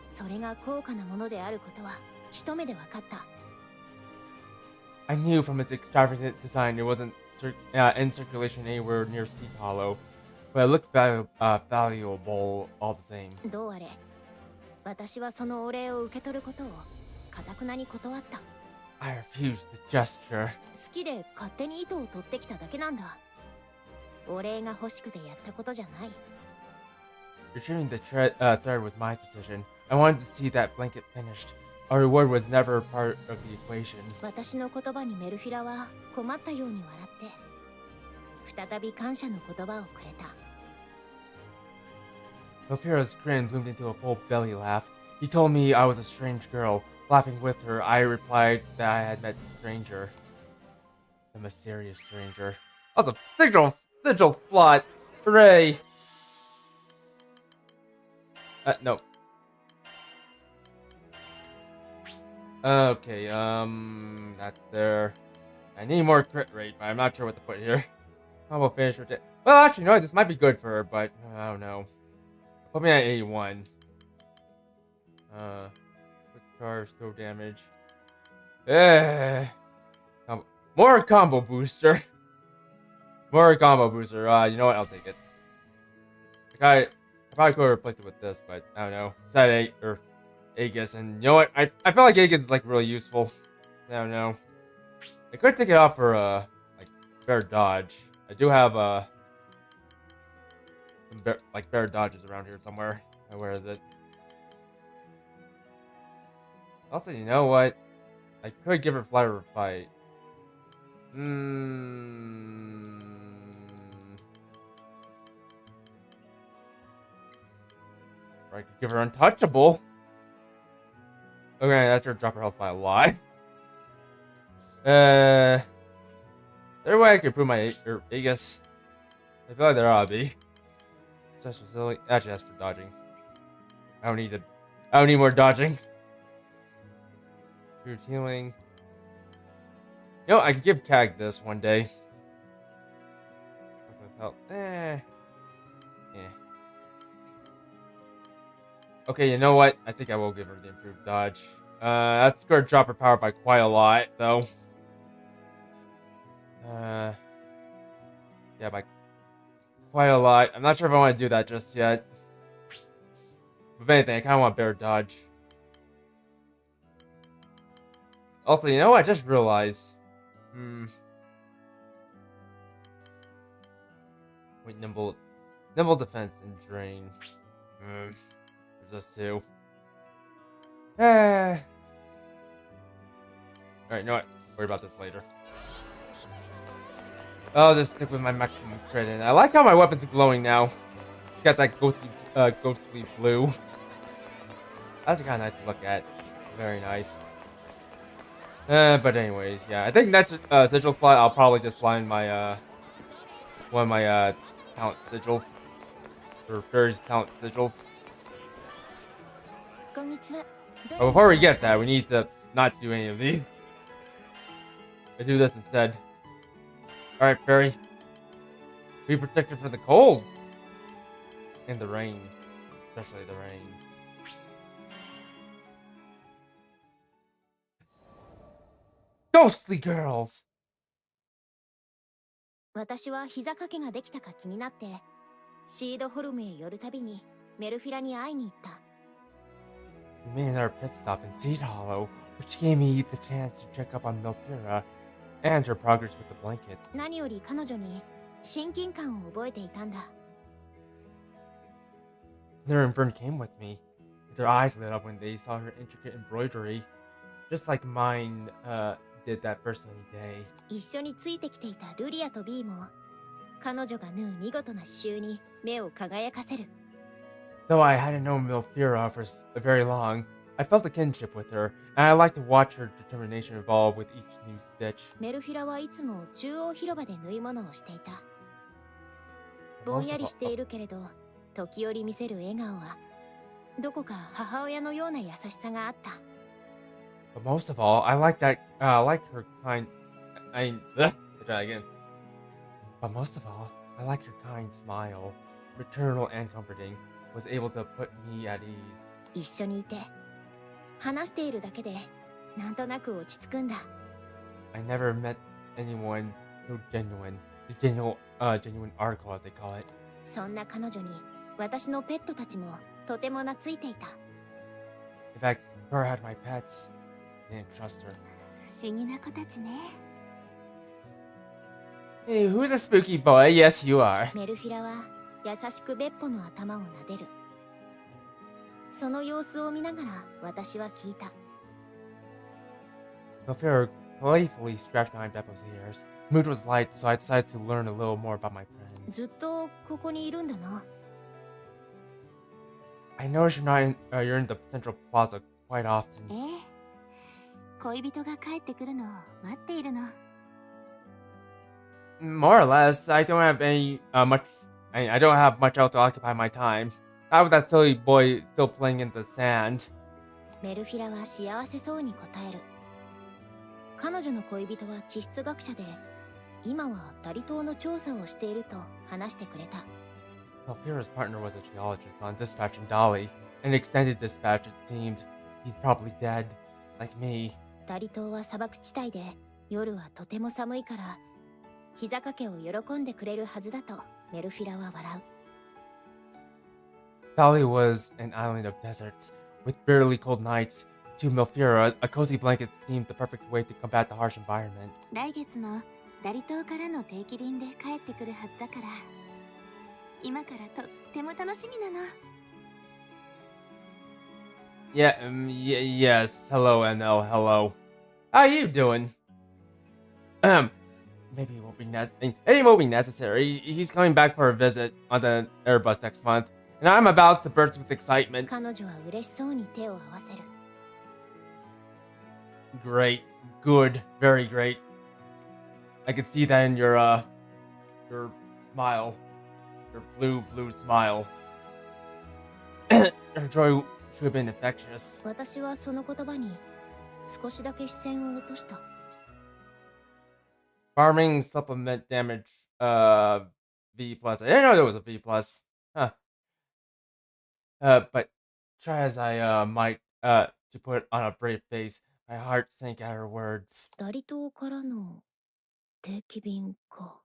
それが高価なものであることは一目で分かった。I knew from its extravagant design it wasn't in circulation anywhere near Sea Hollow, but it looked valuable all the same. どうあれ、私はそのお礼を受け取ることを頑なに断った。I refused the gesture. 好きで勝手に糸を取ってきただけなんだ。お礼が欲しくてやったことじゃない。Retrieving the thread was my decision. I wanted to see that blanket finished. A reward was never part of the equation. 私の言葉にメルフィラは困ったように笑って再び感謝の言葉をくれた。Melfira's grin bloomed into a full belly laugh. He told me I was a strange girl. Laughing with her, I replied that I had met the stranger. The mysterious stranger. That was a sigil plot. Hooray! No. Okay, that's there. I need more crit rate, but I'm not sure what to put here. Combo finish with it. Well, actually, no, this might be good for her, but I don't know. Put me at 81. Quick charge, throw damage. More combo booster. More combo booster. You know what? I'll take it. I probably could have replaced it with this, but I don't know. Set 8 or Aegis, and you know what? I feel like Aegis is like really useful. I don't know. I could take it off for like bear dodge. I do have some bear dodges around here somewhere. Where is it? Also, you know what? I could give her Flight or Fight. Or I could give her Untouchable. Okay, that's gonna drop her health by a lot. There a way I could improve my Aegis? I feel like there ought to be. Such facility. Actually, that's for dodging. I don't need more dodging. Huge healing. You know, I could give Cag this one day. Okay, you know what? I think I will give her the improved dodge. That's gonna drop her power by quite a lot, though. Yeah, by quite a lot. I'm not sure if I want to do that just yet. If anything, I kind of want bear dodge. Also, you know what? I just realized. Wait, nimble defense and drain. There's this too. Alright, you know what? Worry about this later. I'll just stick with my maximum crit. And I like how my weapon's glowing now. It's got that ghostly blue. That's kind of nice to look at. Very nice. But anyways, yeah. I think that's sigil plot. I'll probably just line my one of my talent sigils or Ferry's talent sigils. But before we get that, we need to not do any of these. I do this instead. Alright, Ferry. Be protected from the cold. And the rain. Especially the rain. Ghostly girls! 私は膝掛けができたか気になって、シードホルムへ寄るたびにメルフィラに会いに行った。We made another pit stop in Seed Hollow, which gave me the chance to check up on Melfira and her progress with the blanket. 何より彼女に親近感を覚えていたんだ。Their and Vern came with me. Their eyes lit up when they saw her intricate embroidery, just like mine did that first sunny day. 一緒についてきていたルリアとビーも、彼女が縫う見事な刺繍に目を輝かせる。Though I hadn't known Melfira for very long, I felt a kinship with her, and I liked to watch her determination evolve with each new stitch. メルフィラはいつも中央広場で縫い物をしていた。ぼんやりしているけれど、時折見せる笑顔はどこか母親のような優しさがあった。 But most of all, I like that. I like her kind. I'll try again. But most of all, I like her kind smile, maternal and comforting. Was able to put me at ease. 一緒にいて話しているだけでなんとなく落ち着くんだ。 I never met anyone so genuine. The genuine article, as they call it. そんな彼女に私のペットたちもとても懐いていた。 In fact, her had my pets. I didn't trust her. 不思議な子たちね。 Hey, who's a spooky boy? Yes, you are. メルフィラは優しくベッポの頭を撫でる。その様子を見ながら私は聞いた。 Melfira playfully scratched behind Beppo's ears. Mood was light, so I decided to learn a little more about my friend. ずっとここにいるんだな。 I noticed you're in the central plaza quite often. ええ、恋人が帰ってくるのを待っているの。 More or less, I don't have I don't have much else to occupy my time. How about that silly boy still playing in the sand? メルフィラは幸せそうに答える。彼女の恋人は地質学者で、今はダリ島の調査をしていると話してくれた。 Melfira's partner was a geologist on dispatch in Dali. An extended dispatch, it seemed. He's probably dead, like me. ダリ島は砂漠地帯で、夜はとても寒いから、膝掛けを喜んでくれるはずだとメルフィラは笑う。 Dali was an island of deserts, with bitterly cold nights. To Melfira, a cozy blanket seemed the perfect way to combat the harsh environment. 来月のダリ島からの定期便で帰ってくるはずだから、今からとっても楽しみなの。 Yeah, yes. Hello, NL. Hello. How you doing? Maybe it won't be necessary. He's coming back for a visit on the Airbus next month, and I'm about to burst with excitement. 彼女は嬉しそうに手を合わせる。 Great, good, very great. I can see that in your smile, your blue smile. Her joy should have been infectious. 私はその言葉に少しだけ視線を落とした。 Farming supplement damage, V plus. I didn't know there was a V plus. Huh. But try as I might to put on a brave face, my heart sank at her words. ダリ島からの定期便か。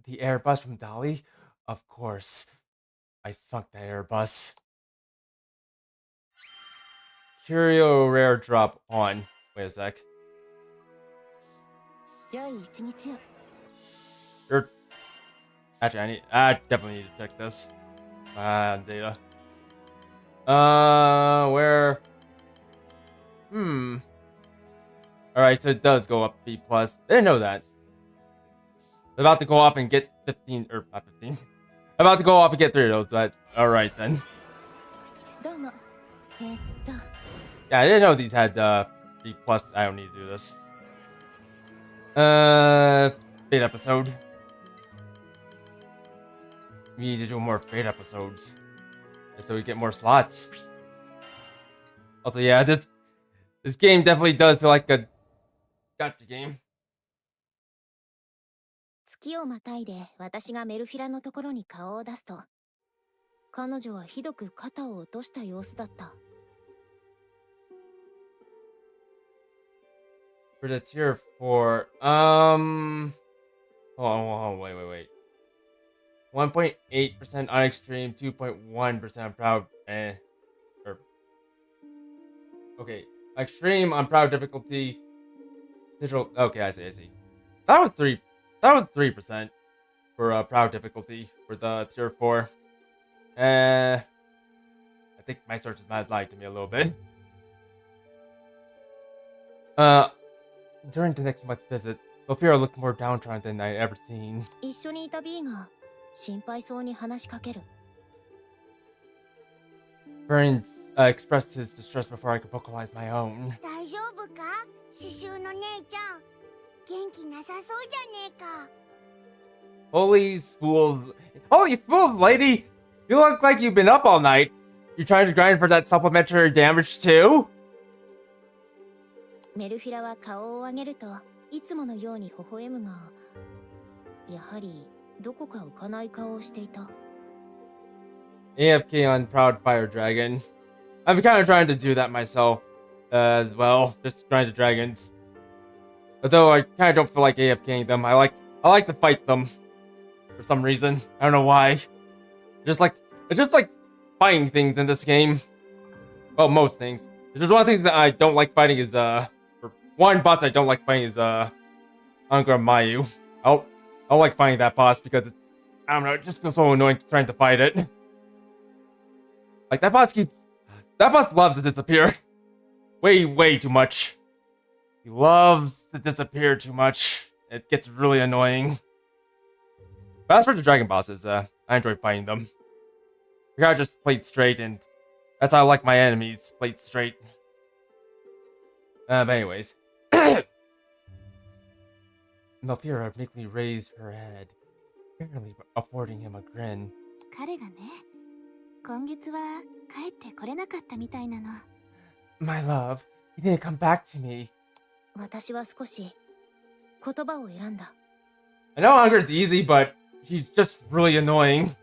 The Airbus from Dali? Of course. I sunk that Airbus. Curio rare drop on. Wait a sec. 良い一日を。 Actually, I definitely need to check this. Data. Where? Alright, so it does go up B+. I didn't know that. About to go off and get 15, or not 15. About to go off and get 3 of those, but alright then. どうも。Yeah, I didn't know these had B+. I don't need to do this. Fate episode. We need to do more Fate episodes. So we get more slots. Also, yeah, this game definitely does feel like a gotcha game. 月をまたいで私がメルフィラのところに顔を出すと、彼女はひどく肩を落とした様子だった。 For the tier 4, hold on, wait. 1.8% on extreme, 2.1% on proud, okay, extreme on proud difficulty, digital, okay, I see. That was 3% for proud difficulty for the tier 4. I think my searches might have lied to me a little bit. During the next month's visit, Melfira looked more downtrodden than I'd ever seen. 一緒にいた B が心配そうに話しかける。 Ferry'ed expressed his distress before I could vocalize my own. 大丈夫か？刺繍の姉ちゃん。元気なさそうじゃねえか。Holy spools. Holy smooth, lady! You look like you've been up all night. You trying to grind for that supplementary damage too? メルフィラは顔を上げるといつものように微笑むが、やはりどこか浮かない顔をしていた。AFK on Proud Fire Dragon. I'm kind of trying to do that myself as well, just grind the dragons. Although I kind of don't feel like AFKing them. I like to fight them for some reason. I don't know why. It's just like fighting things in this game. Well, most things. There's one of the things that I don't like fighting is for one boss I don't like fighting is Angra Mayu. I don't like fighting that boss because it's, I don't know, it just feels so annoying trying to fight it. Like that boss loves to disappear. Way too much. He loves to disappear too much. It gets really annoying. But as for the dragon bosses, I enjoy fighting them. I gotta just play it straight, and that's how I like my enemies, played straight. But anyways. Melfira meekly raised her head, barely affording him a grin. 彼がね、今月は帰ってこれなかったみたいなの。My love, he didn't come back to me. 私は少し言葉を選んだ。I know Anger's easy, but he's just really annoying.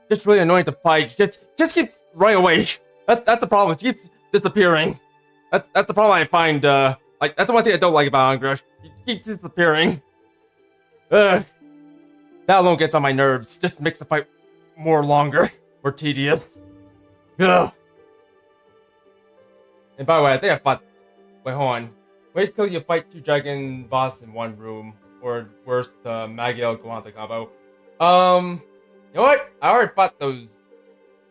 Just really annoying to fight. Just keeps running away. That's the problem. He keeps disappearing. That's the problem I find. Like that's the one thing I don't like about Anger. He keeps disappearing. Ugh. That alone gets on my nerves. Just makes the fight more longer, more tedious. Ugh. And by the way, I think I fought. Wait, hold on. Wait till you fight 2 dragon boss in one room, or worse, the Magiel Galanta combo. You know what? I already fought those,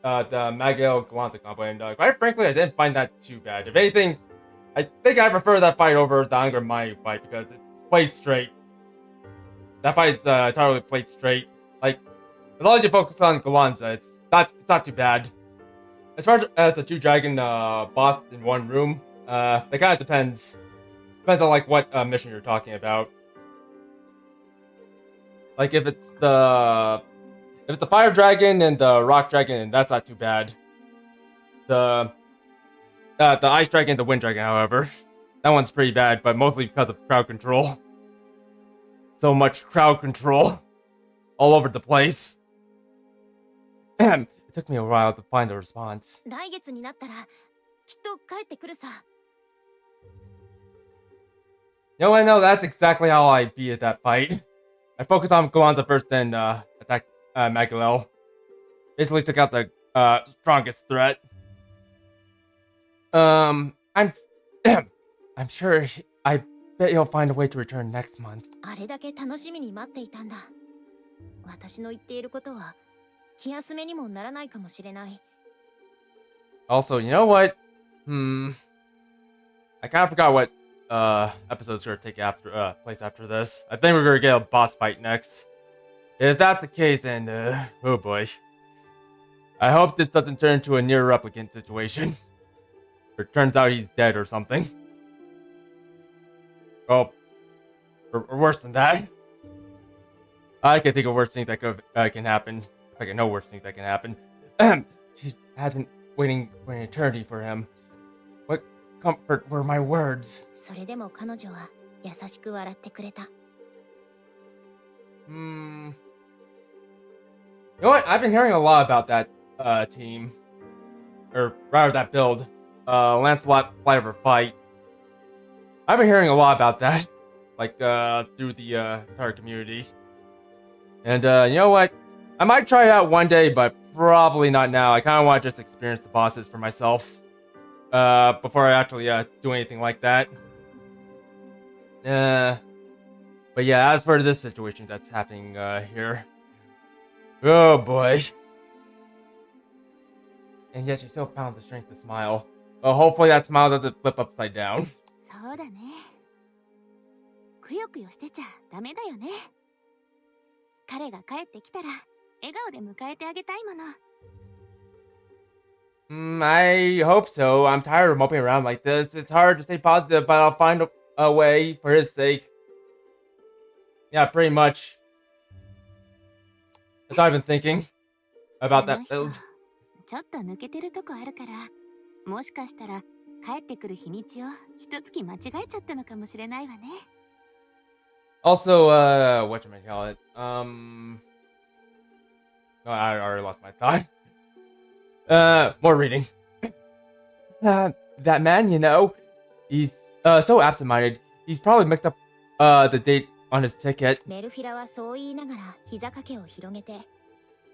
the Magiel Galanta combo, and quite frankly, I didn't find that too bad. If anything, I think I prefer that fight over the Anger Mayu fight because it's played straight. That fight is entirely played straight. Like, as long as you focus on Galanza, it's not too bad. As far as the 2 dragon boss in one room, that kind of depends. Depends on like what mission you're talking about. Like if it's the fire dragon and the rock dragon, that's not too bad. The ice dragon and the wind dragon, however, that one's pretty bad, but mostly because of crowd control. So much crowd control all over the place. It took me a while to find a response. 来月になったらきっと帰ってくるさ。You know what? No, that's exactly how I beat that fight. I focused on Galanza first, then attacked Magilel. Basically took out the strongest threat. I'm sure I bet he'll find a way to return next month. あれだけ楽しみに待っていたんだ。私の言っていることは気休めにもならないかもしれない。Also, you know what? I kind of forgot what episode's gonna take after place after this. I think we're gonna get a boss fight next. If that's the case, then oh boy. I hope this doesn't turn into a near replicant situation. Or it turns out he's dead or something. Well, or worse than that. I can think of worse things that can happen. If I can know worse things that can happen. She had been waiting for an eternity for him. What comfort were my words? それでも彼女は優しく笑ってくれた。You know what? I've been hearing a lot about that team. Or rather that build. Lancelot Flight Over Fight. I've been hearing a lot about that. Like through the entire community. And you know what? I might try it out one day, but probably not now. I kind of want to just experience the bosses for myself. Before I actually do anything like that. But yeah, as for this situation that's happening here. Oh boy. And yet she still found the strength to smile. Well, hopefully that smile doesn't flip upside down. そうだね。くよくよしてちゃダメだよね。彼が帰ってきたら笑顔で迎えてあげたいもの。I hope so. I'm tired of moping around like this. It's hard to stay positive, but I'll find a way for his sake. Yeah, pretty much. That's all I've been thinking about あ that の人 build. ちょっと抜けてるとこあるから、もしかしたら帰ってくる日にちを一月間違えちゃったのかもしれないわね。 Also, whatchamacallit? Oh, I already lost my thought. More reading. That man, you know, he's so absent-minded. He's probably mixed up the date on his ticket. メルフィラはそう言いながら膝掛けを広げて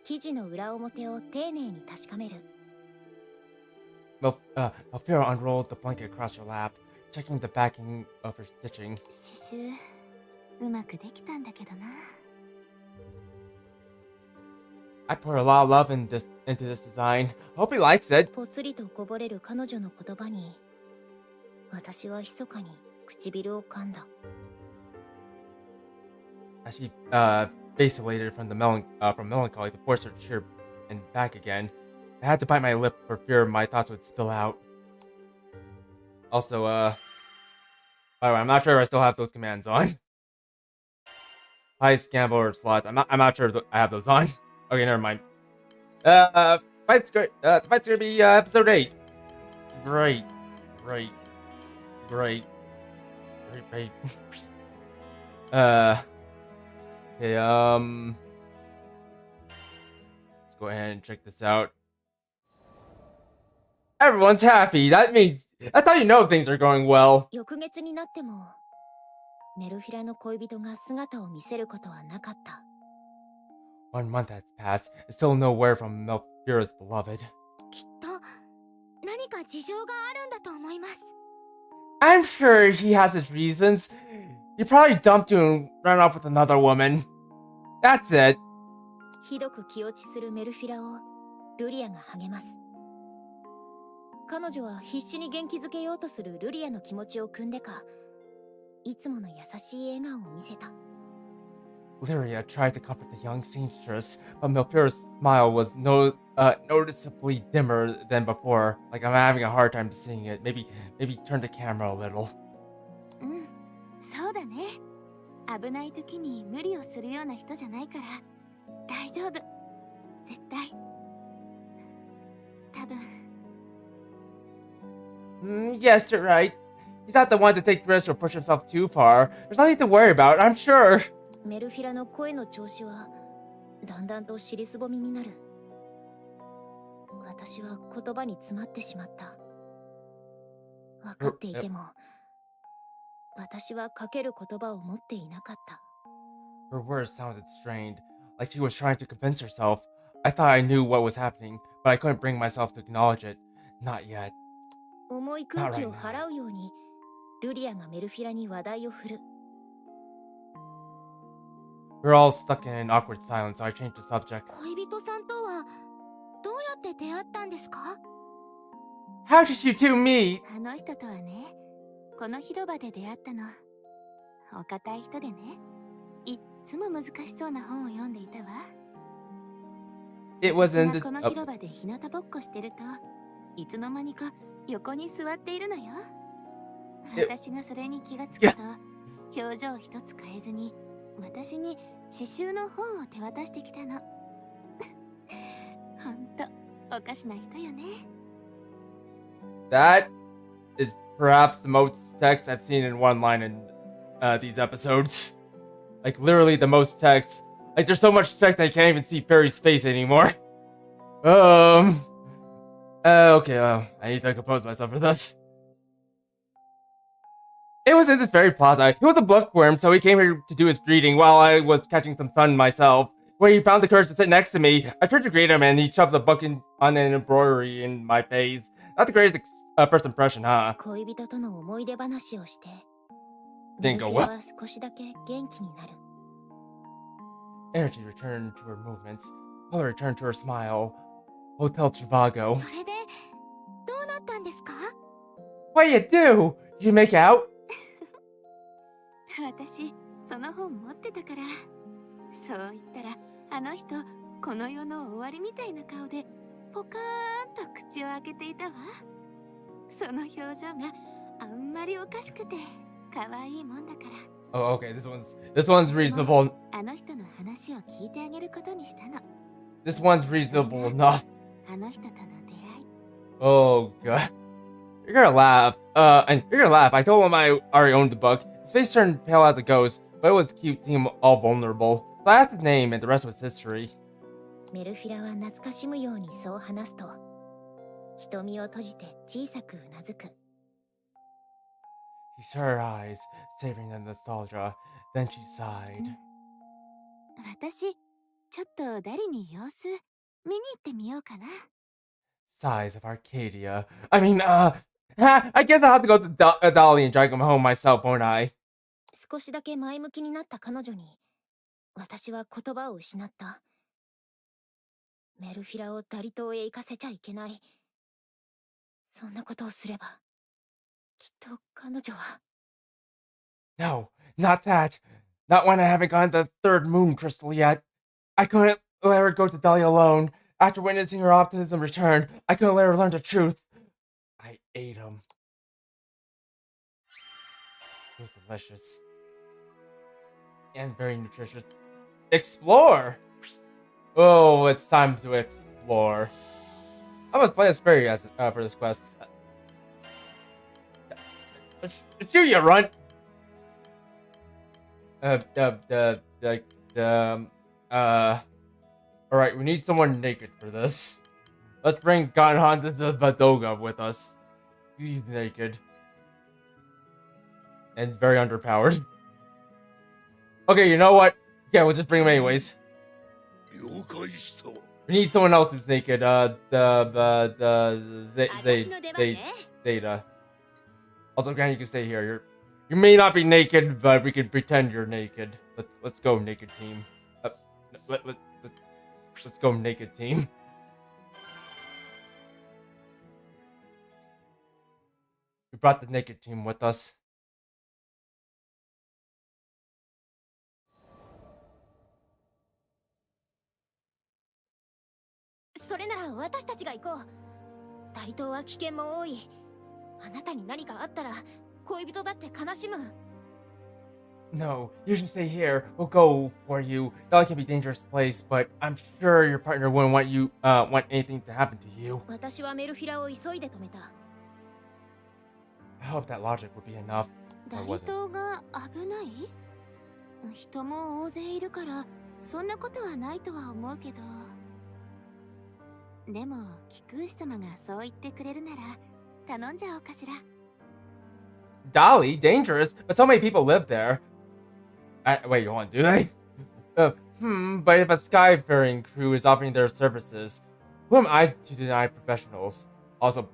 生地の裏表を丁寧に確かめる。Alfira unrolled the blanket across her lap, checking the backing of her stitching. 刺繍うまくできたんだけどな。 I put a lot of love into this design. I hope he likes it. ぽつりとこぼれる彼女の言葉に私は密かに唇を噛んだ。As she vacillated from melancholy to force her to cheer and back again, I had to bite my lip for fear my thoughts would spill out. Also, by the way, I'm not sure if I still have those commands on. High scamble or slots. I'm not sure if I have those on. Okay, never mind. Fight's great. The fight's gonna be episode 8. Great. Okay, let's go ahead and check this out. Everyone's happy. That's how you know things are going well. 翌月になってもメルフィラの恋人が姿を見せることはなかった。 1 month has passed, and still no word from Melfira's beloved. きっと何か事情があるんだと思います。 I'm sure he has his reasons. He probably dumped you and ran off with another woman. That's it. ひどく気落ちするメルフィラをルリアが励ます。彼女は必死に元気づけようとするルリアの気持ちを汲んでか、いつもの優しい笑顔を見せた。 Lyria tried to comfort the young seamstress, but Melfira's smile was noticeably dimmer than before. Like I'm having a hard time seeing it. Maybe turn the camera a little. うん、そうだね。危ない時に無理をするような人じゃないから大丈夫。絶対。多分。Yes, you're right. He's not the one to take risks or push himself too far. There's nothing to worry about, I'm sure. メルフィラの声の調子はだんだんと尻すぼみになる。私は言葉に詰まってしまった。分かっていても私はかける言葉を持っていなかった。 Her words sounded strained, like she was trying to convince herself. I thought I knew what was happening, but I couldn't bring myself to acknowledge it. Not yet. 重い空気を払うようにルリアがメルフィラに話題を振る。 We were all stuck in an awkward silence, so I changed the subject. 恋人さんとはどうやって出会ったんですか？ How did you two meet? あの人とはね、この広場で出会ったの。お堅い人でね、いっつも難しそうな本を読んでいたわ。 It was in 私 this. がこの広場で日向ぼっこしてると、いつの間にか横に座っているのよ。私がそれに気がつくと、表情一つ変えずに私に刺繍の本を手渡してきたの。ほんとおかしな人よね。 That is perhaps the most text I've seen in one line in these episodes. Like literally the most text. Like there's so much text I can't even see Ferry's face anymore. Okay, I need to compose myself for this. It was in this very plaza. He was a bookworm, so he came here to do his reading while I was catching some sun myself. When he found the courage to sit next to me, I turned to greet him and he shoved the book on an embroidery in my face. Not the greatest first impression, huh? 恋人との思い出話をしてメ Didn't ル go フィラ well. は少しだけ元気になる。 Energy returned to her movements. Color returned to her smile. Hotel Trivago. それでどうなったんですか？ What you do? You make out? 私その本持ってたから。そう言ったらあの人この世の終わりみたいな顔でポカーンと口を開けていたわ。その表情があんまりおかしくて可愛いもんだから。Oh, okay. This one's reasonable. あの人の話を聞いてあげることにしたの。 This one's reasonable enough. あの人との出会い。 Oh god. You're gonna laugh. And you're gonna laugh. I told him I already owned the book. His face turned pale as a ghost, but it was cute seeing him all vulnerable. So I asked his name, and the rest was history. メルフィラは懐かしむようにそう話すと、瞳を閉じて小さくうなずく。She shut her eyes, savoring the nostalgia. Then she sighed. 私、ちょっとダリに様子見に行ってみようかな。 Sighs of Arcadia. I mean, I guess I'll have to go to Dolly and drag him home myself, won't I? 少しだけ前向きになった彼女に、私は言葉を失った。メルフィラをダリ島へ行かせちゃいけない。そんなことをすれば、きっと彼女は。No, not that. Not when I haven't gotten the third moon crystal yet. I couldn't let her go to Dolly alone. After witnessing her optimism return, I couldn't let her learn the truth. I ate him. It was delicious. And very nutritious. Explore! Oh, it's time to explore. I must play as Ferry as for this quest. Shoot you, runt! Alright, we need someone naked for this. Let's bring Ganhan to the Bazoga with us. He's naked. And very underpowered. Okay, you know what? Yeah, we'll just bring him anyways. We need someone else who's naked. Data. Also, Granny, you can stay here. You may not be naked, but we can pretend you're naked. Let's go, naked team. Let's go, naked team. We brought the naked team with us. それなら私たちが行こう。ダリ島は危険も多い。あなたに何かあったら恋人だって悲しむ。No, you should stay here. We'll go for you. That can be a dangerous place, but I'm sure your partner wouldn't want anything to happen to you. 私はメルフィラを急いで止めた。I hope that logic would be enough. ダリ島が危ない？人も大勢いるからそんなことはないとは思うけど。でも貴空子様がそう言ってくれるなら頼んじゃおうかしら。Dolly, dangerous, but so many people live there. Wait, you want to do they? But if a skyfaring crew is offering their services, who am I to deny professionals? Also,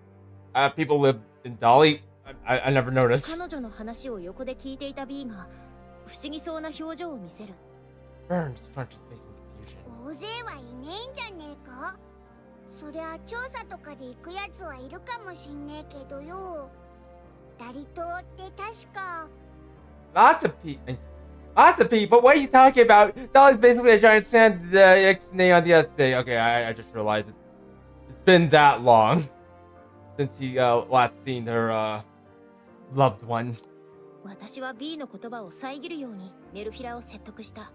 people live in Dolly? I never noticed. 彼女の話を横で聞いていた B が不思議そうな表情を見せる。Burns scrunched his face in confusion. 大勢はいねえんじゃねえか。そりゃ調査とかで行くやつはいるかもしんねえけどよ。ダリ島って確か。Lots of people. Lots of people? What are you talking about? Dolly's basically a giant sand X-nay on the S-day. Okay, I just realized it. It's been that long since he last seen her loved one. 私は B の言葉を遮るようにメルフィラを説得した。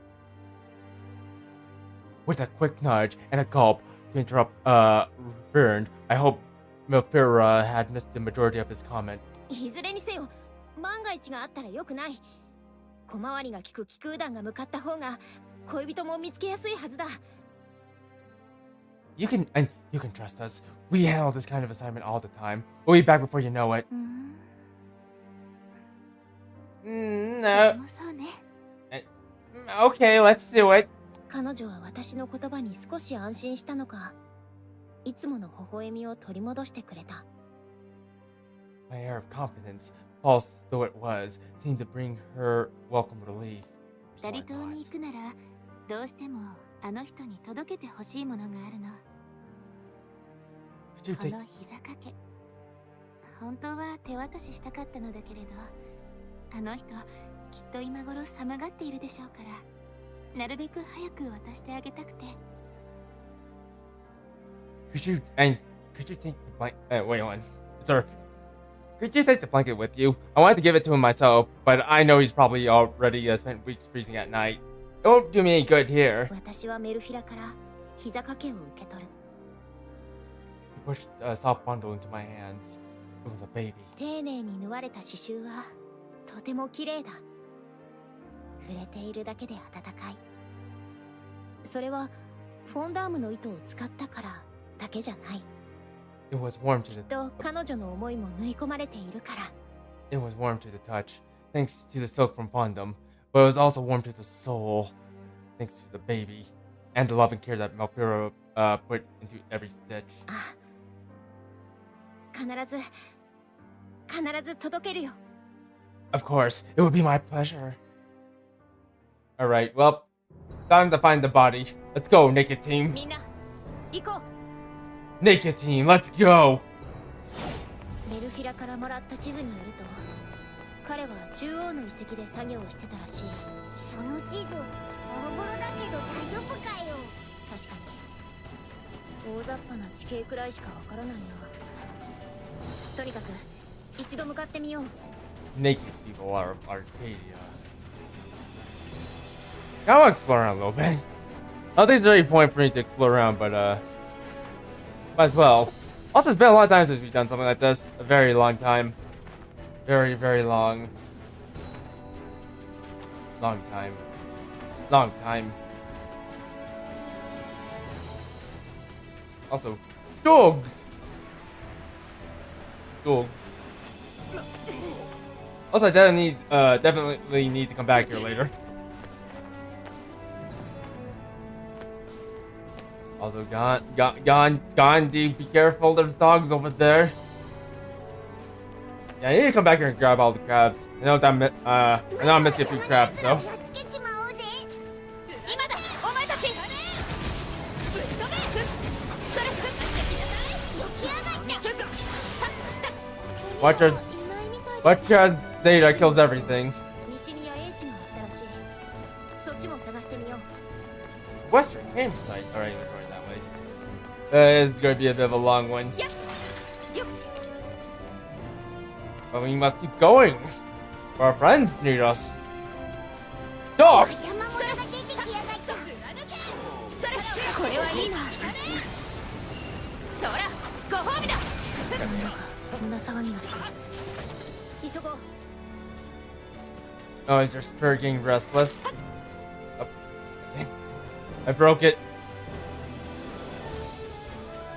With a quick nudge and a gulp to interrupt Burned, I hope Milfira had missed the majority of his comment. いずれにせよ、万が一があったらよくない。小回りが利く気空団が向かった方が恋人も見つけやすいはずだ。You can trust us. We handle this kind of assignment all the time. We'll be back before you know it. No. Okay, let's do it. 彼女は私の言葉に少し安心したのか、いつもの微笑みを取り戻してくれた。My air of confidence, false though it was, seemed to bring her welcome relief. ダリ島に行くならどうしてもあの人に届けてほしいものがあるの。この膝掛け。本当は手渡ししたかったのだけれど、あの人きっと今頃寒がっているでしょうから、なるべく早く渡してあげたくて。Could you take the blank? Wait on. It's our. Could you take the blanket with you? I wanted to give it to him myself, but I know he's probably already spent weeks freezing at night. It won't do me any good here. 私はメルフィラから膝掛けを受け取る。 He pushed a soft bundle into my hands. It was a baby. 丁寧に縫われた刺繍はとても綺麗だ。触れているだけで温かい。それはフォンダームの糸を使ったからだけじゃない。 It was warm to き the っと彼女の思いも縫い込まれているから。 It was warm to the touch, thanks to the silk from Fondom, but it was also warm to the soul, thanks to the baby, and the loving care that Malpira put into every stitch. あ、必ず届けるよ。 Of course, it would be my pleasure. Alright, well, time to find the body. Let's go, Naked Team. みんな行こう。 Naked Team, let's go! メルフィラからもらった地図によると、彼は中央の遺跡で作業をしてたらしい。その地図ボロボロだけど大丈夫かよ。確かに大雑把な地形くらいしかわからないな。とにかく一度向かってみよう。 Naked people are Arcadia. I want to explore around a little bit. I don't think there's any point for me to explore around, but might as well. Also, it's been a long time since we've done something like this. A very long time. Very, very long. Long time. Long time. Also, dogs! Dogs. Also, I definitely need to come back here later. Also, Gandhi, be careful, there's dogs over there. Yeah, I need to come back here and grab all the crabs. I know I'm missing a few crabs, so. やっつけちまおうぜ。今だ、お前たち。ぶっ飛べ。それ。起き上がった。 Watch your data kills everything. 西に野営地があったらしい。そっちも探してみよう。 Western campsite. Alright, we're going that way. It's gonna be a bit of a long one. But we must keep going. Our friends need us. Dogs! 山物が出てきやがった。これはいいな。そら、ご褒美だ。こんな騒ぎがする。急ごう。 Oh, is your spirit getting restless? Oh, I broke it.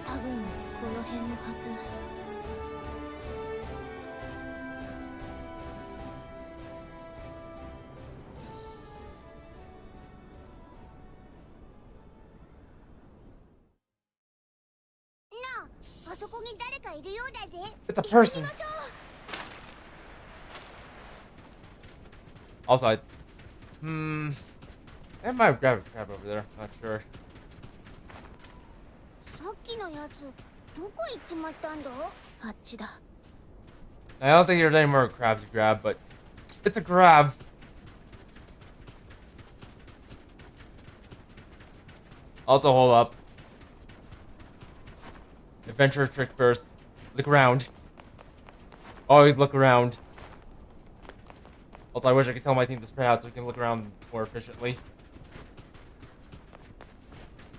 多分この辺のはず。 あそこに誰かいるようだぜ。 It's a person. Also, I might grab a crab over there. Not sure. さっきのやつどこ行っちまったんだ。あっちだ。 I don't think there's any more crabs to grab, but it's a crab. Also, hold up. Adventure trick first. Look around. Always look around. Also, I wish I could tell my team to spread out so we can look around more efficiently.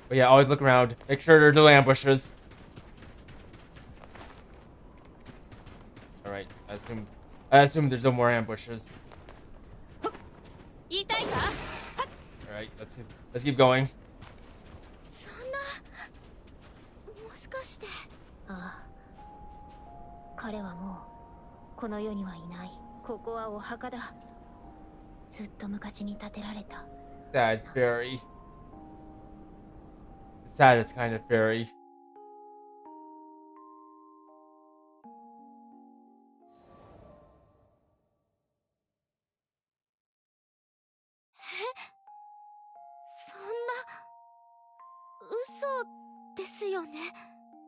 But yeah, always look around. Make sure there's no ambushes. Alright, I assume there's no more ambushes. 言いたいか？ Alright, let's keep going. そんな、もしかして。ああ。彼はもうこの世にはいない。ここはお墓だ。ずっと昔に建てられた。 Sad fairy. The saddest kind of fairy.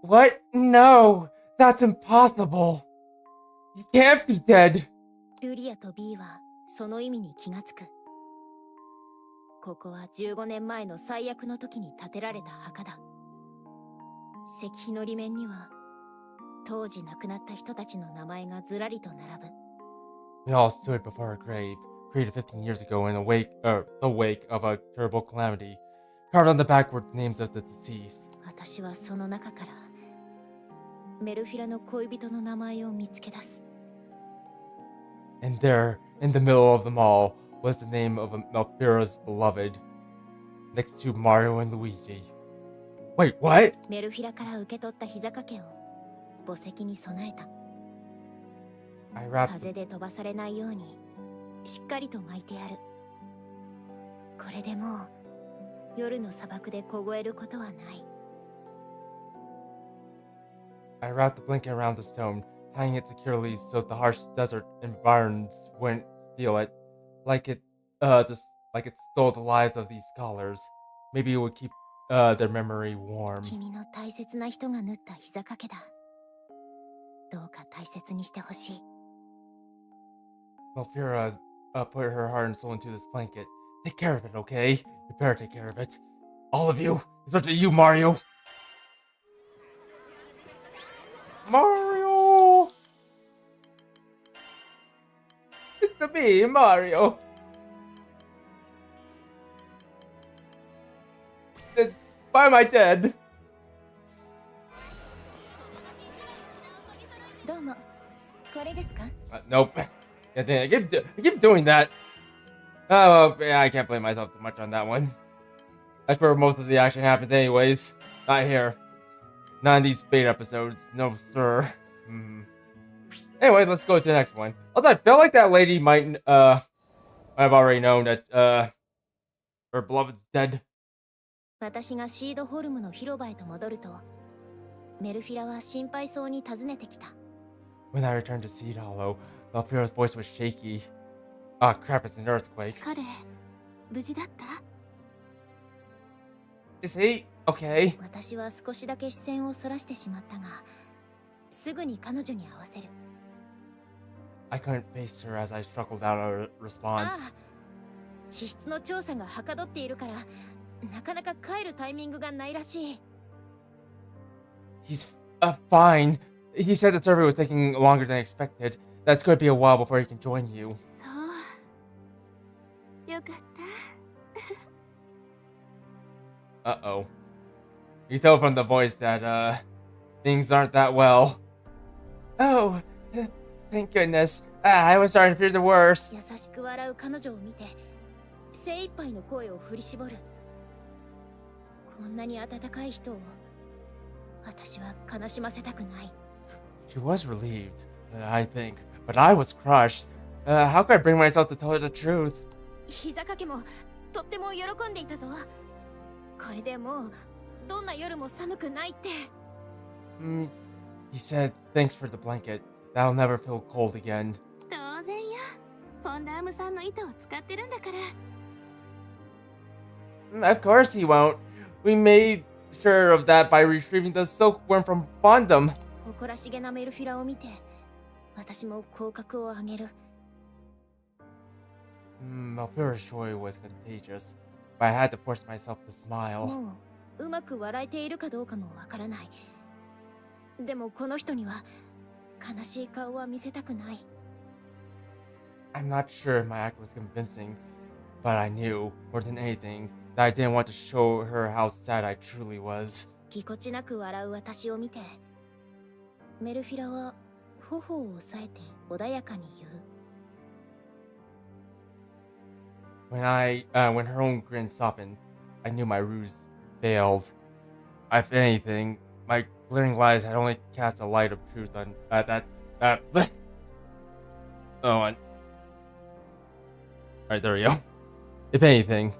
What? No! That's impossible! He can't be dead! ルリアと B はその意味に気がつく。ここは15年前の最悪の時に建てられた墓だ。石碑の裏面には当時亡くなった人たちの名前がずらりと並ぶ。 We all stood before a grave, created 15 years ago in the wake of a terrible calamity. Carved on the back were names of the deceased. 私はその中からメルフィラの恋人の名前を見つけ出す。 And there, in the middle of them all, was the name of Malfira's beloved, next to Mario and Luigi. Wait, what? メルフィラから受け取った膝掛けを墓石に備えた。 I wrapped 風で飛ばされないようにしっかりと巻いてやる。これでもう夜の砂漠で凍えることはない。 I wrapped the blanket around the stone, tying it securely so the harsh desert environs wouldn't steal it, like it stole the lives of these scholars. Maybe it would keep their memory warm. 君の大切な人が縫った膝掛けだ。どうか大切にしてほしい。 Malfira put her heart and soul into this blanket. Take care of it, okay? You better take care of it. All of you, especially you, Mario. Mario! It's me, Mario. Why am I dead? どうも、これですか？ Nope. Yeah, dang, I keep doing that. Oh, yeah, I can't blame myself too much on that one. That's where most of the action happens anyways. Not here. Not in these bait episodes. No, sir. Anyway, let's go to the next one. Also, I feel like that lady might have already known that her beloved's dead. 私がシードホルムの広場へと戻ると、メルフィラは心配そうに尋ねてきた。 When I returned to Seed Hollow, Malfira's voice was shaky. Ah, crap, it's an earthquake. 彼無事だった？ Is he okay? 私は少しだけ視線をそらしてしまったが、すぐに彼女に合わせる。 I couldn't face her as I struggled out a response. ああ、地質の調査がはかどっているから、なかなか帰るタイミングがないらしい。 He's fine. He said the survey was taking longer than expected. That's going to be a while before he can join you. そう。よかった。 Uh-oh. You tell from the voice that, things aren't that well. Oh, thank goodness. I was starting to fear the worst. 優しく笑う彼女を見て、精一杯の声を振り絞る。こんなに温かい人を私は悲しませたくない。 She was relieved, I think, but I was crushed. How could I bring myself to tell her the truth? 膝掛けもとっても喜んでいたぞ。これでもうどんな夜も寒くないって。He said thanks for the blanket. That'll never feel cold again. 当然よ。フォンダームさんの糸を使ってるんだから。Of course he won't. We made sure of that by retrieving the silkworm from Bondum. 誇らしげなメルフィラを見て、私も口角を上げる。Malfira's joy was contagious, but I had to force myself to smile. もううまく笑えているかどうかもわからない。でもこの人には悲しい顔は見せたくない。 I'm not sure my act was convincing, but I knew, more than anything, that I didn't want to show her how sad I truly was. ぎこちなく笑う私を見て、メルフィラは頬を押さえて穏やかに言う。 When her own grin softened, I knew my ruse failed. If anything, my glaring lies had only cast a light of truth on Oh, alright, there we go. If anything,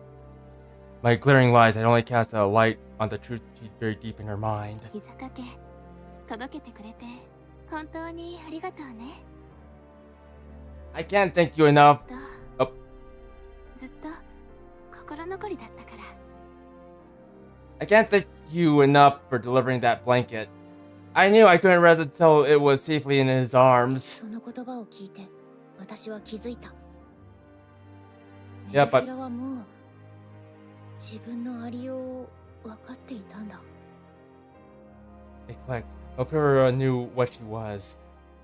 my glaring lies had only cast a light on the truth she'd buried deep in her mind. 膝掛け届けてくれて本当にありがとうね。 I can't thank you enough. とずっと心残りだったから。 I can't thank you enough for delivering that blanket. I knew I couldn't rest until it was safely in his arms. その言葉を聞いて私は気づいた。やっぱメルフィラはもう自分のありようを分かっていたんだ。It clicked. Melfira knew what she was.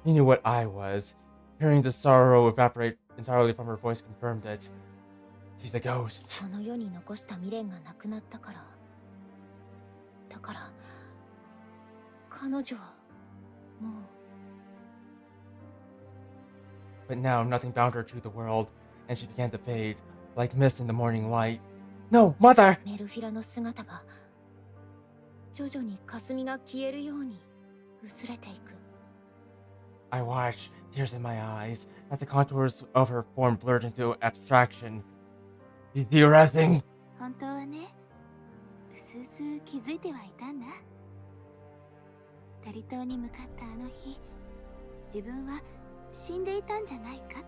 He knew what I was. Hearing the sorrow evaporate entirely from her voice confirmed it. She's a ghost. この世に残した未練がなくなったから。だから、彼女はもう。But now nothing bound her to the world, and she began to fade, like mist in the morning light. No, mother! メルフィラの姿が徐々に霞が消えるように薄れていく。I watched, tears in my eyes, as the contours of her form blurred into abstraction. Theorizing. 本当はね、うすうす気づいてはいたんだ。ダリ島に向かったあの日、自分は死んでいたんじゃないかっ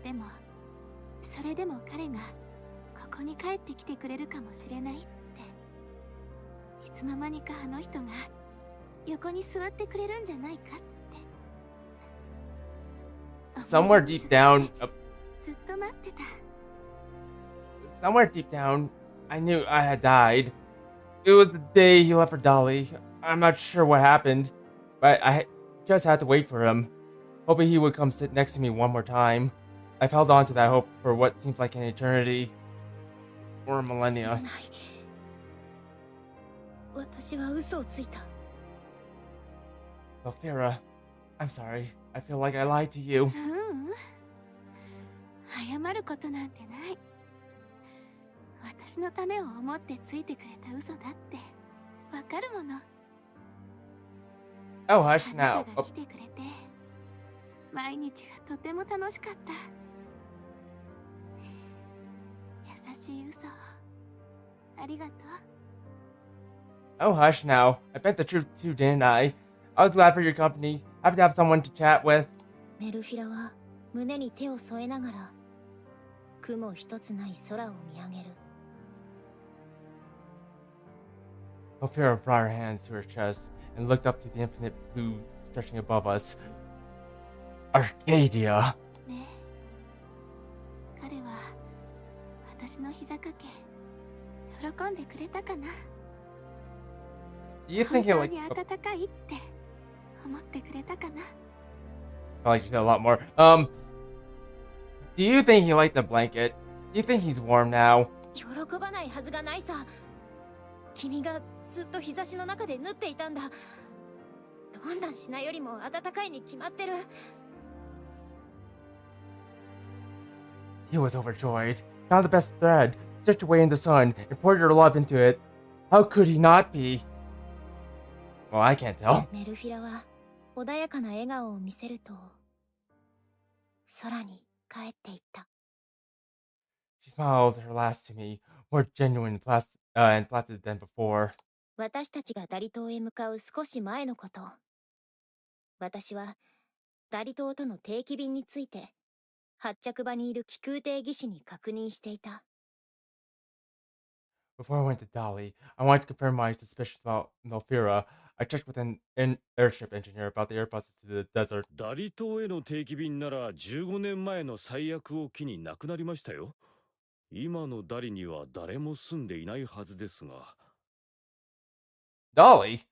て。でも、それでも彼がここに帰ってきてくれるかもしれないって。いつの間にかあの人が横に座ってくれるんじゃないかって。 Somewhere deep down, ずっと待ってた。 somewhere deep down, I knew I had died. It was the day he left for Dolly. I'm not sure what happened, but I just had to wait for him, hoping he would come sit next to me one more time. I've held on to that hope for what seems like an eternity or a すま millennia. ない。私は嘘をついた。 Melfira, I'm sorry. I feel like I lied to you. ううん。謝ることなんてない。私のためを思ってついてくれた嘘だってわかるもの。 Oh, あ hush な now. たが来てくれて毎日がとても楽しかった。優しい嘘ありがとう。 Oh, hush now. I bet the truth too, didn't I? I was glad for your company. Happy to have someone to chat with. メルフィラは胸に手を添えながら雲一つない空を見上げる。 Melfira brought her hands to her chest and looked up to the infinite blue stretching above us. Arcadia. ねえ、彼は私の膝掛け喜んでくれたかな。 Do you 本 think he 当 like? に暖かいって思ってくれたかな。 I felt like you said a lot more. Do you think he liked the blanket? Do you think he's warm now? 喜ばないはずがないさ。君がずっと日差しの中で縫っていたんだ。どんな品よりも暖かいに決まってる。 He was overjoyed. Found the best thread, stitched away in the sun, and poured your love into it. How could he not be? Well, I can't tell. メルフィラは穏やかな笑顔を見せると空に帰っていった。 She smiled her last to me, more genuine and placid than before. 私たちがダリ島へ向かう少し前のこと。私はダリ島との定期便について発着場にいる気空艇技師に確認していた。 Before I went to Dolly, I wanted to confirm my suspicions about Melfira. I checked with an airship engineer about the air buses to the desert. ダリ島への定期便なら15年前の最悪を機になくなりましたよ。今のダリには誰も住んでいないはずですが。 Dolly?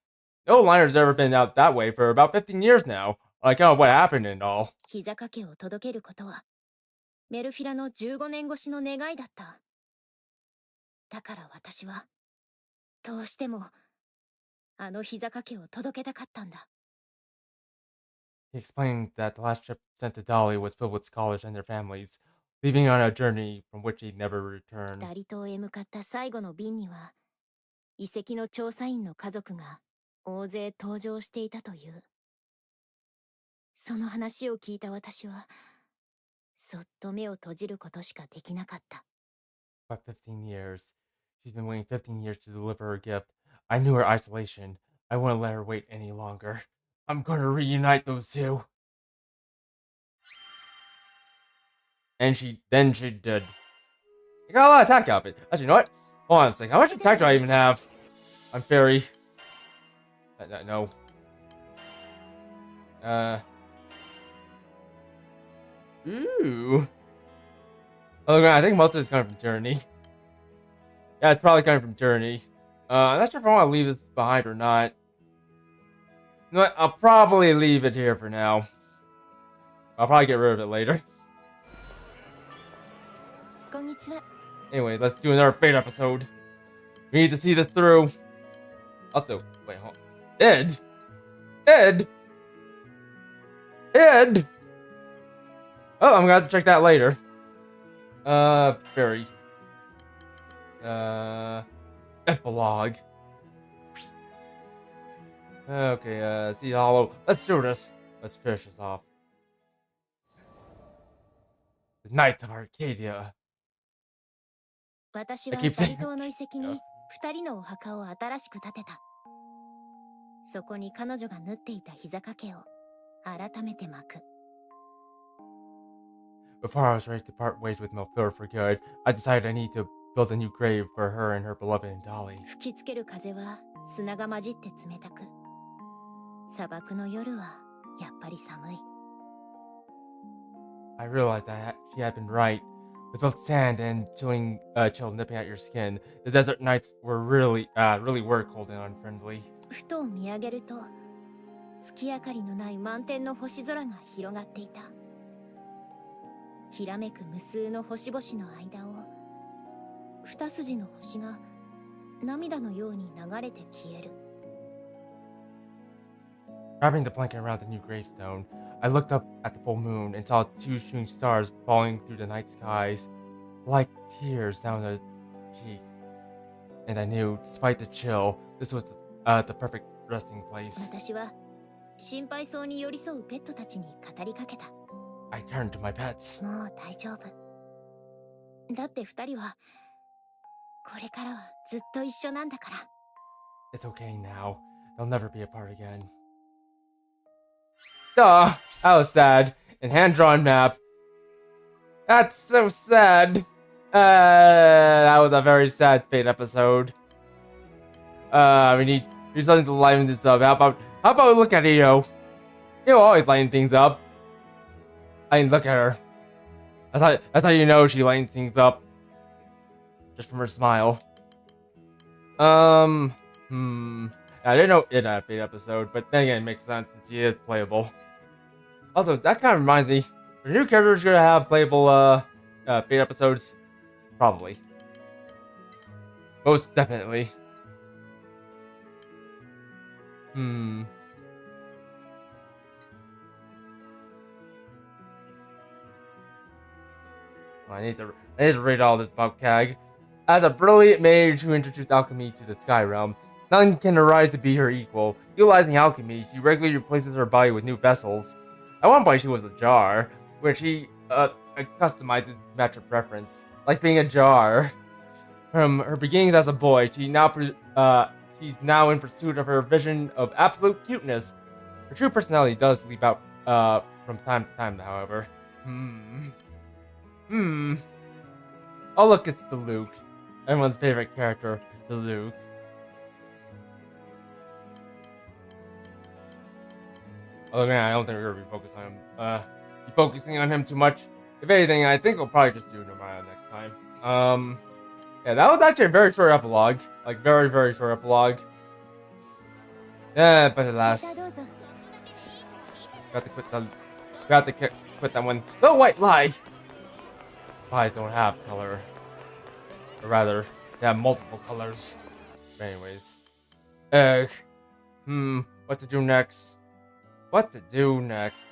No liner's ever been out that way for about 15 years now. On account of what happened and all. 膝掛けを届けることはメルフィラの15年越しの願いだった。だから私はどうしてもあの膝掛けを届けたかったんだ。 He explained that the last ship sent to Dolly was filled with scholars and their families, leaving on a journey from which he'd never return. ダリ島へ向かった最後の便には遺跡の調査員の家族が大勢登場していたという。その話を聞いた私はそっと目を閉じることしかできなかった。 But 15 years. She's been waiting 15 years to deliver her gift. I knew her isolation. I wouldn't let her wait any longer. I'm going to reunite those two. And she did. I got a lot of attack out of it. Actually, you know what? Hold on a second. How much attack do I even have? I'm Ferry. No. Ooh. Oh, I think most of it's coming from Journey. Yeah, it's probably coming from Journey. I'm not sure if I want to leave this behind or not. You know what? I'll probably leave it here for now. I'll probably get rid of it later. Anyway, let's do another Fate episode. We need to see this through. Also, wait, hold on. Ed! Ed! Ed! Oh, I'm gonna have to check that later. Ferry. Epilogue. Okay, see Hollow. Let's do this. Let's finish this off. The Knights of Arcadia. 私は I keep ダ saying リ島の遺跡に2人のお墓を新しく建てた。そこに彼女が縫っていた膝掛けを改めて巻く。Before I was ready to part ways with Melfiller for good, I decided I need to build a new grave for her and her beloved Dolly. 吹きつける風は砂が混じって冷たく、砂漠の夜はやっぱり寒い。I realized that she had been right. With both sand and chill nipping at your skin, the desert nights really were cold and unfriendly. ふと見上げると、月明かりのない満天の星空が広がっていた。きらめく無数の星々の間を、二筋の星が涙のように流れて消える。Wrapping the blanket around the new gravestone, I looked up at the full moon and saw two shooting stars falling through the night skies, like tears down the cheek. And I knew, despite the chill, this was the perfect resting place. 私は心配そうに寄り添うペットたちに語りかけた。I turned to my pets. もう大丈夫。だって二人はこれからはずっと一緒なんだから。It's okay now. They'll never be apart again. Duh, that was sad. And hand-drawn map. That's so sad. That was a very sad Fate episode. We need something to liven this up. How about we look at Io? Io always lighten things up. I mean, look at her. That's how you know she lightens things up. Just from her smile. I didn't know it had a Fate episode, but then again, it makes sense since he is playable. Also, that kind of reminds me, the new characters gonna have playable Fate episodes? Probably. Most definitely. I need to read all this about Kag. As a brilliant mage who introduced alchemy to the Sky Realm, none can arise to be her equal. Utilizing alchemy, she regularly replaces her body with new vessels. At one point, she was a jar, which she customized to match her preference, like being a jar. From her beginnings as a boy, she's now in pursuit of her vision of absolute cuteness. Her true personality does leap out from time to time, however. Oh look, it's the Luke. Everyone's favorite character, the Luke. Oh man, I don't think we're gonna be focusing on him too much. If anything, I think we'll probably just do Nomaya next time. Yeah, that was actually a very short epilogue. Like, very, very short epilogue. Yeah, but alas. Got to quit that one. The white lie! Lies don't have color. Or rather, they have multiple colors. But anyways. What to do next? What to do next?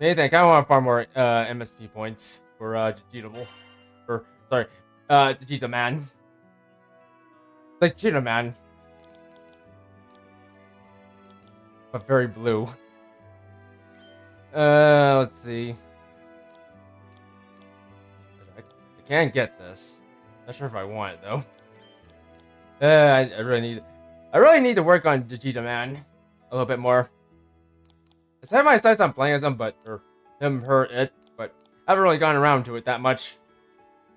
Anything, I kinda want to farm more MSP points for Digitable. Or, sorry, Digita Man. Like Cheetah Man. But very blue. Let's see. I can't get this. Not sure if I want it though. I really need to work on Digita Man a little bit more. I set my sights on playing as him, but it, but I haven't really gone around to it that much.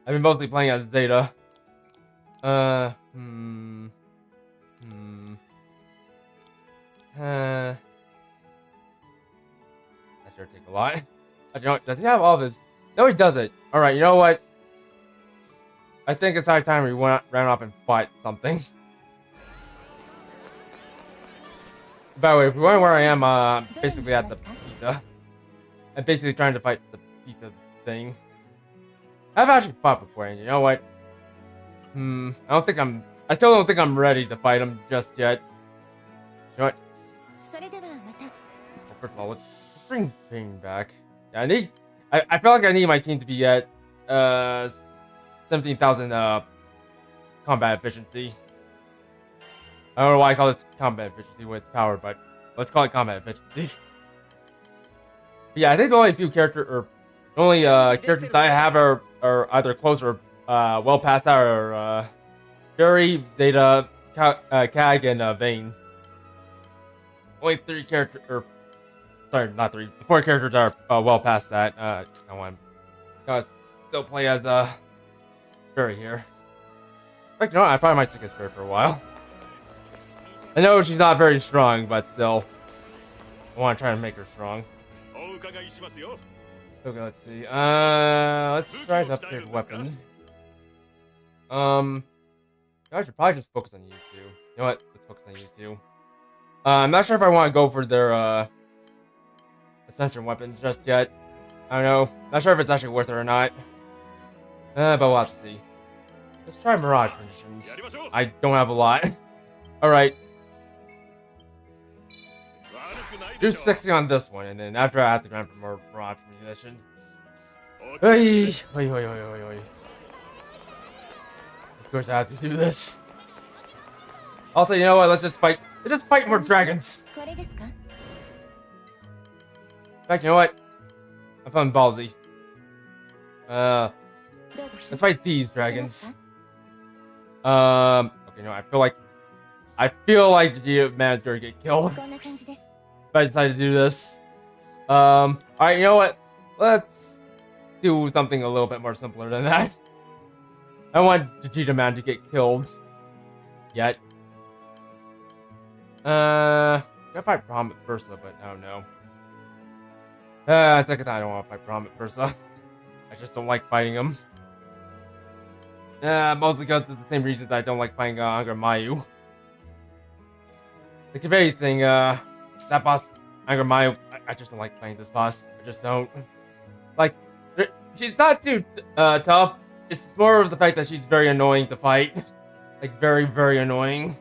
I've been mostly playing as Zeta. That's gonna take a lot. You know, does he have all of his? No, he doesn't. All right, you know what? I think it's high time we ran off and fought something. By the way, if you're wondering where I am, basically at the pizza. I'm basically trying to fight the pizza thing. I've actually fought before, and you know what? I still don't think I'm ready to fight him just yet. You know what? Well, first of all, let's bring Bane back. Yeah, I feel like I need my team to be at 17,000 combat efficiency. I don't know why I call this combat efficiency when it's power, but let's call it combat efficiency. But yeah, I think the only characters I have are either close or well past that, or Ferry, Zeta, Kag, and Vayne. Only 3 characters, or sorry, not 3. 4 characters are well past that. I want to still play as Ferry here. In fact, you know what? I probably might stick as Ferry for a while. I know she's not very strong, but still, I want to try to make her strong. Okay, let's see. Let's try to upgrade weapons. I should probably just focus on you two. You know what? Let's focus on you two. I'm not sure if I want to go for their ascension weapons just yet. I don't know. Not sure if it's actually worth it or not. But we'll have to see. Let's try Mirage conditions. I don't have a lot. Alright. Do 60 on this one, and then after I have to grind for more Mirage munitions. Oi. Of course I have to do this. Also, you know what? Let's just fight more dragons. In fact, you know what? I'm feeling ballsy. Let's fight these dragons. Okay, no, I feel like the man's gonna get killed if I decide to do this. Alright, you know what? Let's do something a little bit more simpler than that. I don't want Vegeta Man to get killed yet. I fight Brahm at Bursa, but I don't know. Second time I don't want to fight Brahm at Bursa. I just don't like fighting him. Mostly because of the same reasons I don't like fighting Angra Mayu. Like, if anything, that boss, Angra Mayu, I just don't like fighting this boss. I just don't. Like, she's not too tough. It's more of the fact that she's very annoying to fight. Like, very, very annoying.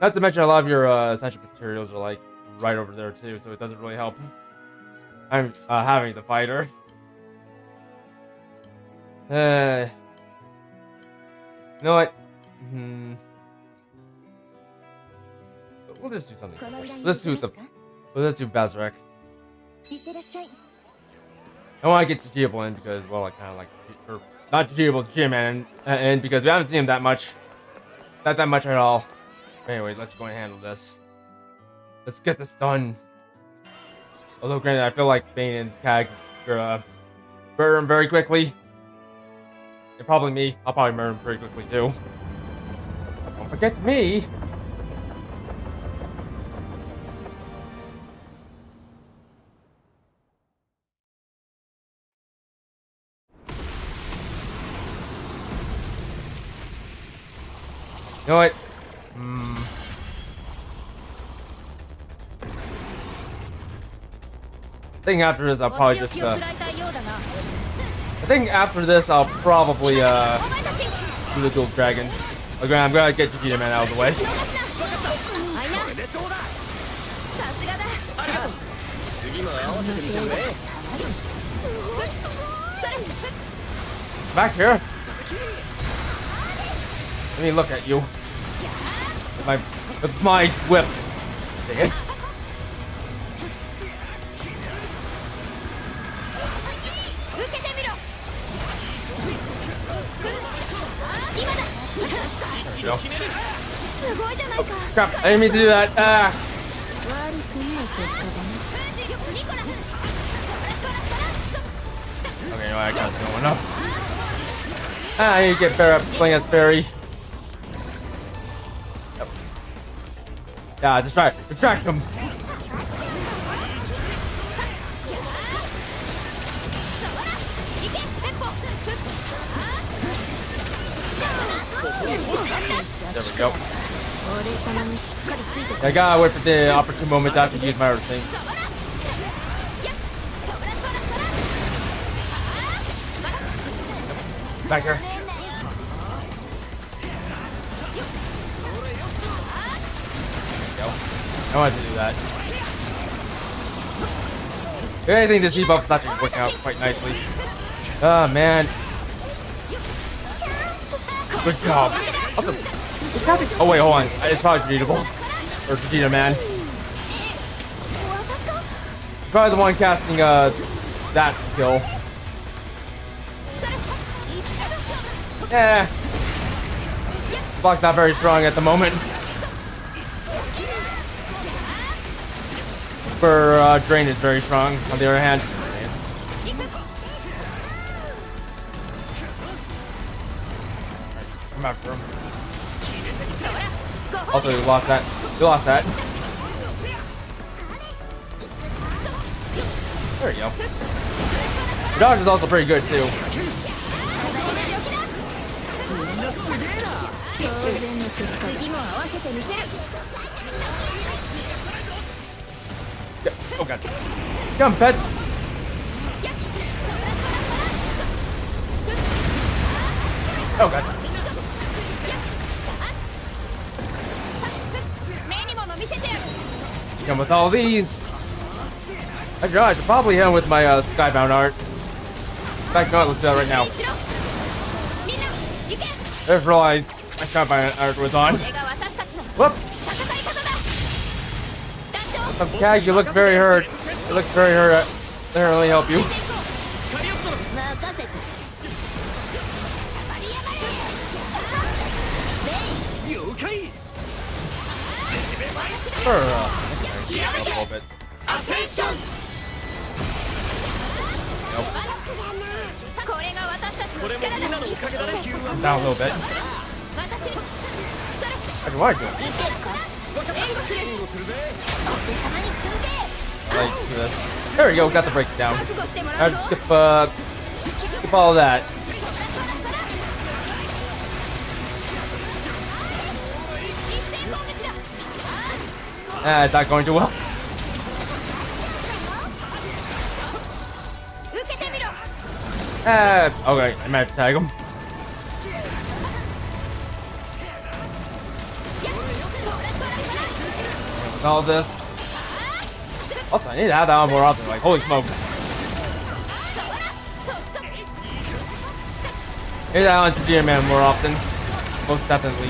Not to mention a lot of your essential materials are like right over there too, so it doesn't really help. I'm having to fight her. You know what? We'll just do something. Let's do Bazarek. I want to get Vegeta in because, well, I kind of like, or not Vegeta Man, and because we haven't seen him that much, not that much at all. Anyway, let's go and handle this. Let's get this done. Although, granted, I feel like Bane and Kag are murder him very quickly. And probably me. I'll probably murder him pretty quickly too. Don't forget me. You know what? I think after this I'll probably just I think after this I'll probably do the dual dragons. Okay, I'm gonna get Vegeta Man out of the way. Back here. Let me look at you. With my whips. Dang it. There we go. Oh, crap, I didn't mean to do that. Okay, no, I got it going up. I need to get better at playing as Ferry. Yeah, distract him. There we go. I gotta wait for the opportune moment to have to use my other thing. Back here. Go. I wanted to do that. I think this debuff is actually working out quite nicely. Oh man. Good job. Also, this guy's like, oh wait, hold on. It's probably Vegeta or Vegeta Man. Probably the one casting that kill. Yeah. Block's not very strong at the moment. For Drain is very strong, on the other hand. Come after him. Also, you lost that. You lost that. There you go. Your dodge is also pretty good, too. Oh god. Come, pets! Oh god. Come with all these! I should probably hit him with my Skybound art. In fact, no, let's do that right now. I just realized my Skybound art was on. Whoop! Okay, you look very hurt. You look very hurt. I can't really help you. A little bit. Nope. Down a little bit. I can like it. I like this. There we go, got the breakdown. I just skip all that. It's not going too well. Okay, I might have to tag him. With all this. Also, I need to have that on more often. Like, holy smokes. I need that on Vegeta Man more often. Most definitely.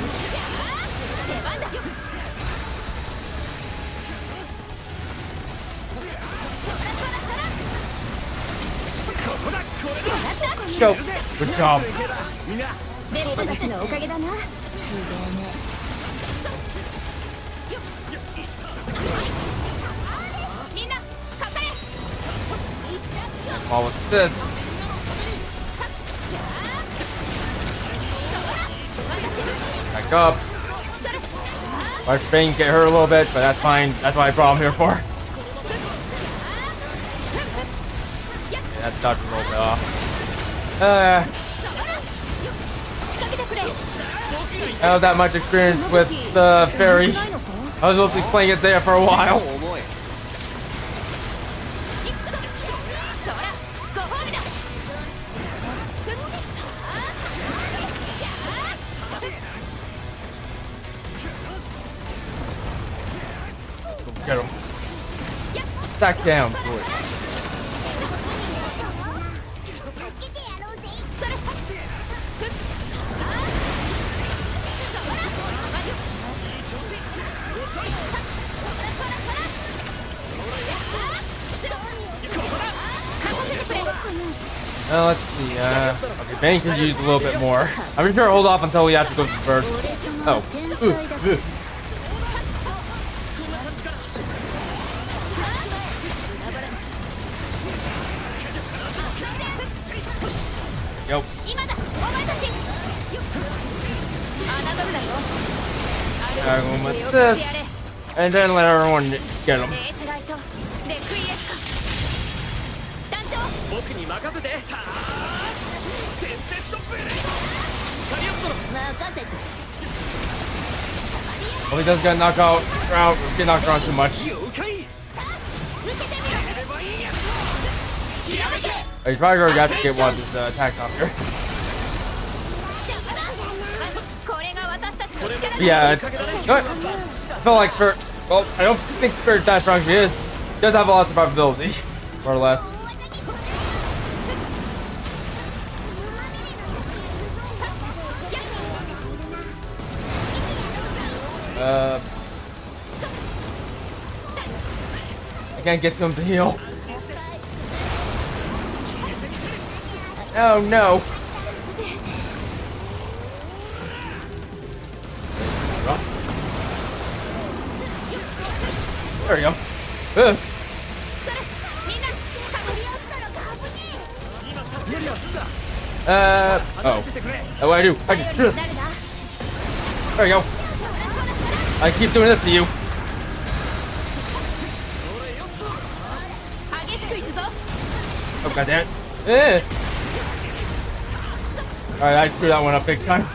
Show. Good job. Well, what's this? Back up. Large Bane get hurt a little bit, but that's fine. That's what I brought him here for. Yeah, that's dodged a little bit off. I don't have that much experience with the Ferry. I was supposed to be playing it there for a while. Get him. Stack down, boy. Let's see, okay, Bane can use a little bit more. I'm sure hold off until we have to go to the first. Oh. Ooh. Yo. With this, and then let everyone get him. Well, he doesn't get knocked out. Get knocked around too much. He's probably going to have to get one of his attacks off here. Yeah, I feel like well, I don't think Ferry'ed that strong. He does have a lot of survivability, more or less. I can't get to him to heal. Oh no. There we go. Oh. What do I do? I can do this. There we go. I keep doing this to you. Oh, goddammit. Alright, I screwed that one up big time.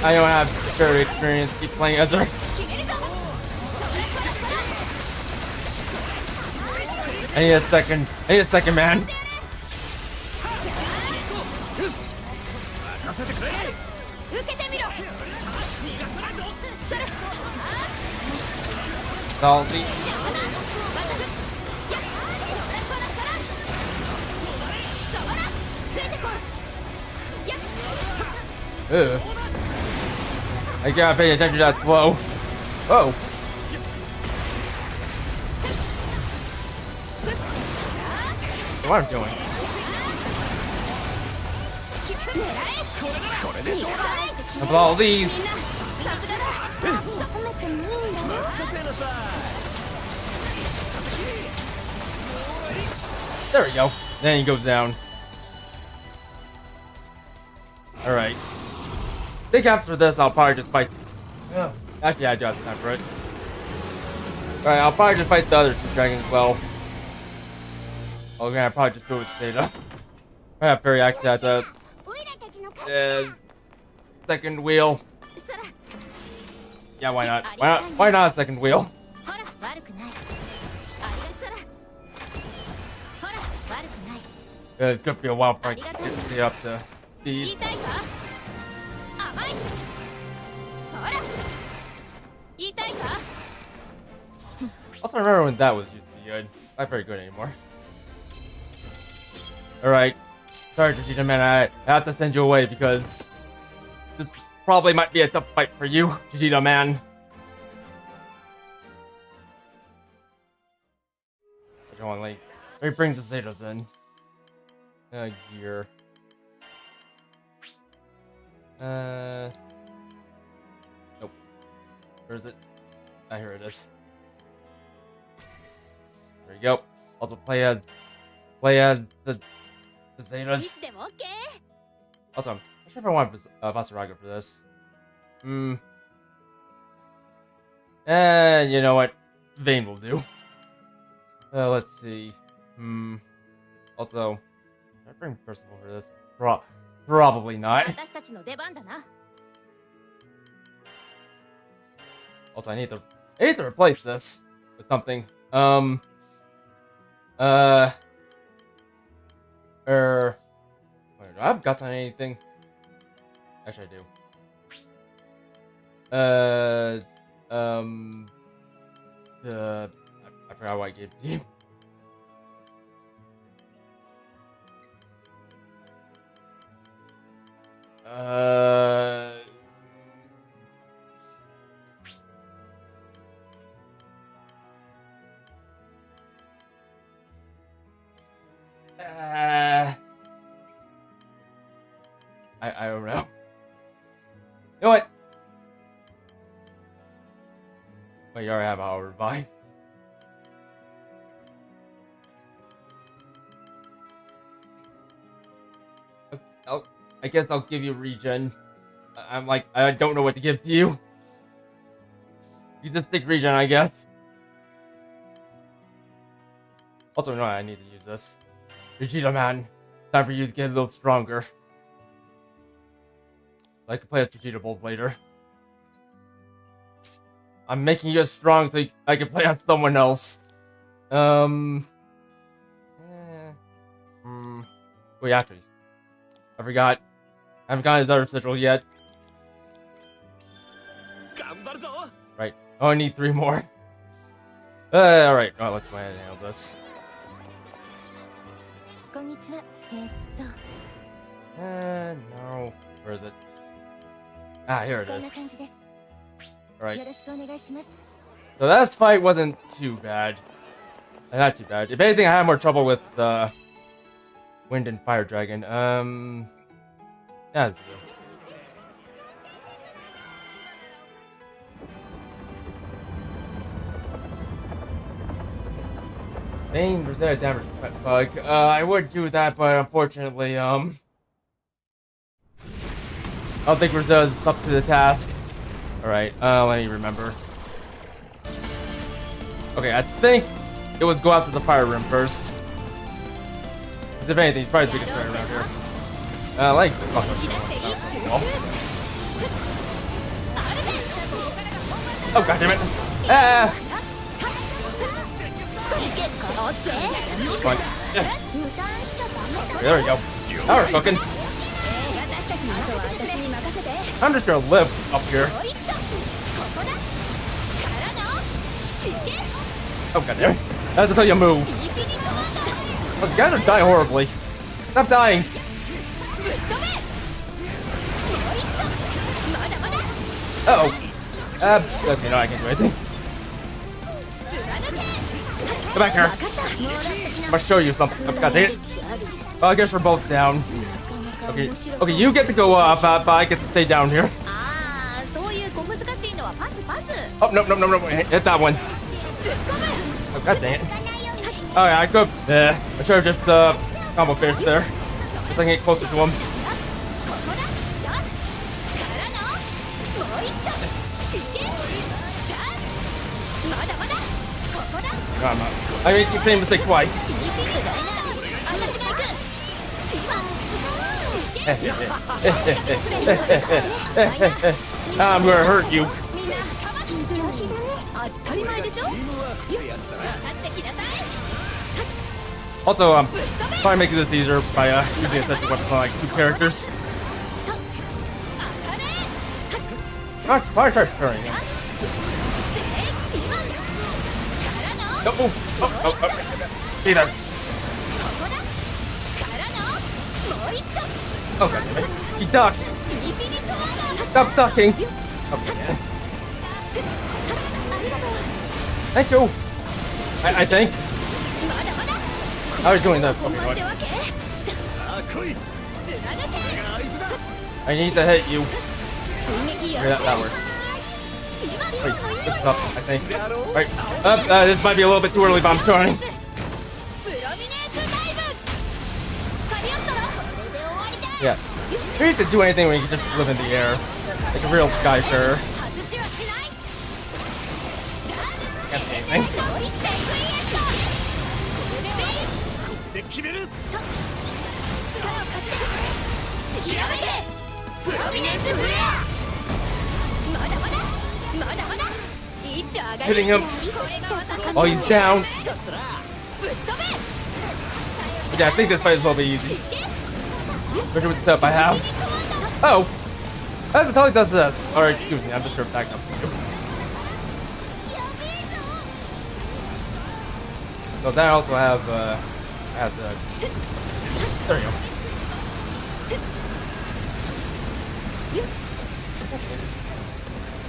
I don't have very experience keep playing Ezra. I need a second man. Salty. Ugh. I gotta pay attention to that slow. Oh. What I'm doing? With all these. There we go. Then he goes down. Alright. I think after this, I'll probably just fight. Actually, I do have time for it. Alright, I'll probably just fight the other two dragons as well. Okay, I'll probably just do it with Zeta. I have Ferry actually at the second wheel. Yeah, why not? Why not a second wheel? It's gonna be a while before I can get up to speed. Also remember when that was used to be good. Not very good anymore. Alright. Sorry, Vegeta man, I have to send you away because this probably might be a tough fight for you, Vegeta man. I don't want to let me bring the Zetas in. Gear. Nope. Where is it? Ah, here it is. There you go. Also play as the Zetas. Also, I'm not sure if I want Vasaraga for this. You know what? Vayne will do. Let's see. Also, should I bring Percival for this? Probably not. Also, I need to replace this with something. Wait, do I have guts on anything? Actually, I do. I forgot what I gave to you. I don't know. You know what? Wait, you already have our revive. I guess I'll give you regen. I don't know what to give to you. You just take regen, I guess. Also, no, I need to use this. Vegeta man. Time for you to get a little stronger. I can play as Vegeta Bolt later. I'm making you as strong so I can play as someone else. Wait, actually, I forgot. I haven't gotten his other sigil yet. Right. Oh, I need 3 more. Alright. Oh, let's go ahead and handle this. No. Where is it? Ah, here it is. Alright. So that fight wasn't too bad. Not too bad. If anything, I had more trouble with the Wind and Fire Dragon. Yeah, that's good. Bane Rosetta damage bug. I would do that, but unfortunately, I don't think Rosetta's up to the task. Alright, let me remember. Okay, I think it was go after the Fire Rim first. Because if anything, he's probably the biggest threat around here. Like... Oh, god damn it! Ah! Fine. Yeah. There we go. Now we're cooking. I'm just gonna live up here. Oh god damn it. That's how you move. Oh, you guys are dying horribly. Stop dying. Uh-oh. Okay, no, I can't do anything. Come back here. I'm gonna show you something. Oh, god dang it. Well, I guess we're both down. Okay, okay, you get to go up, but I get to stay down here. Oh, no, hit that one. Oh, god dang it. Oh, yeah, I could. I should have just combo fierce there. Just so I can get closer to him. No, I'm not. I made the same mistake twice. I'm gonna hurt you. Also, I'm trying to make this easier by using a set of weapons on like 2 characters. Why try turning him? Oh. See that? Oh god damn it. He ducked! Stop ducking! Okay. Thank you! I think. I was doing that. Okay, what? I need to hit you. Okay, that works. Wait, this is up, I think. Alright, this might be a little bit too early, but I'm trying. Yeah. You don't need to do anything when you can just live in the air. Like a real skyfarer. Can't say anything. Hitting him. Oh, he's down. But yeah, I think this fight is will be easy. Especially with the setup I have. Oh! As it totally does this. Alright, excuse me, I'm just sure back up. So then I also have the there you go.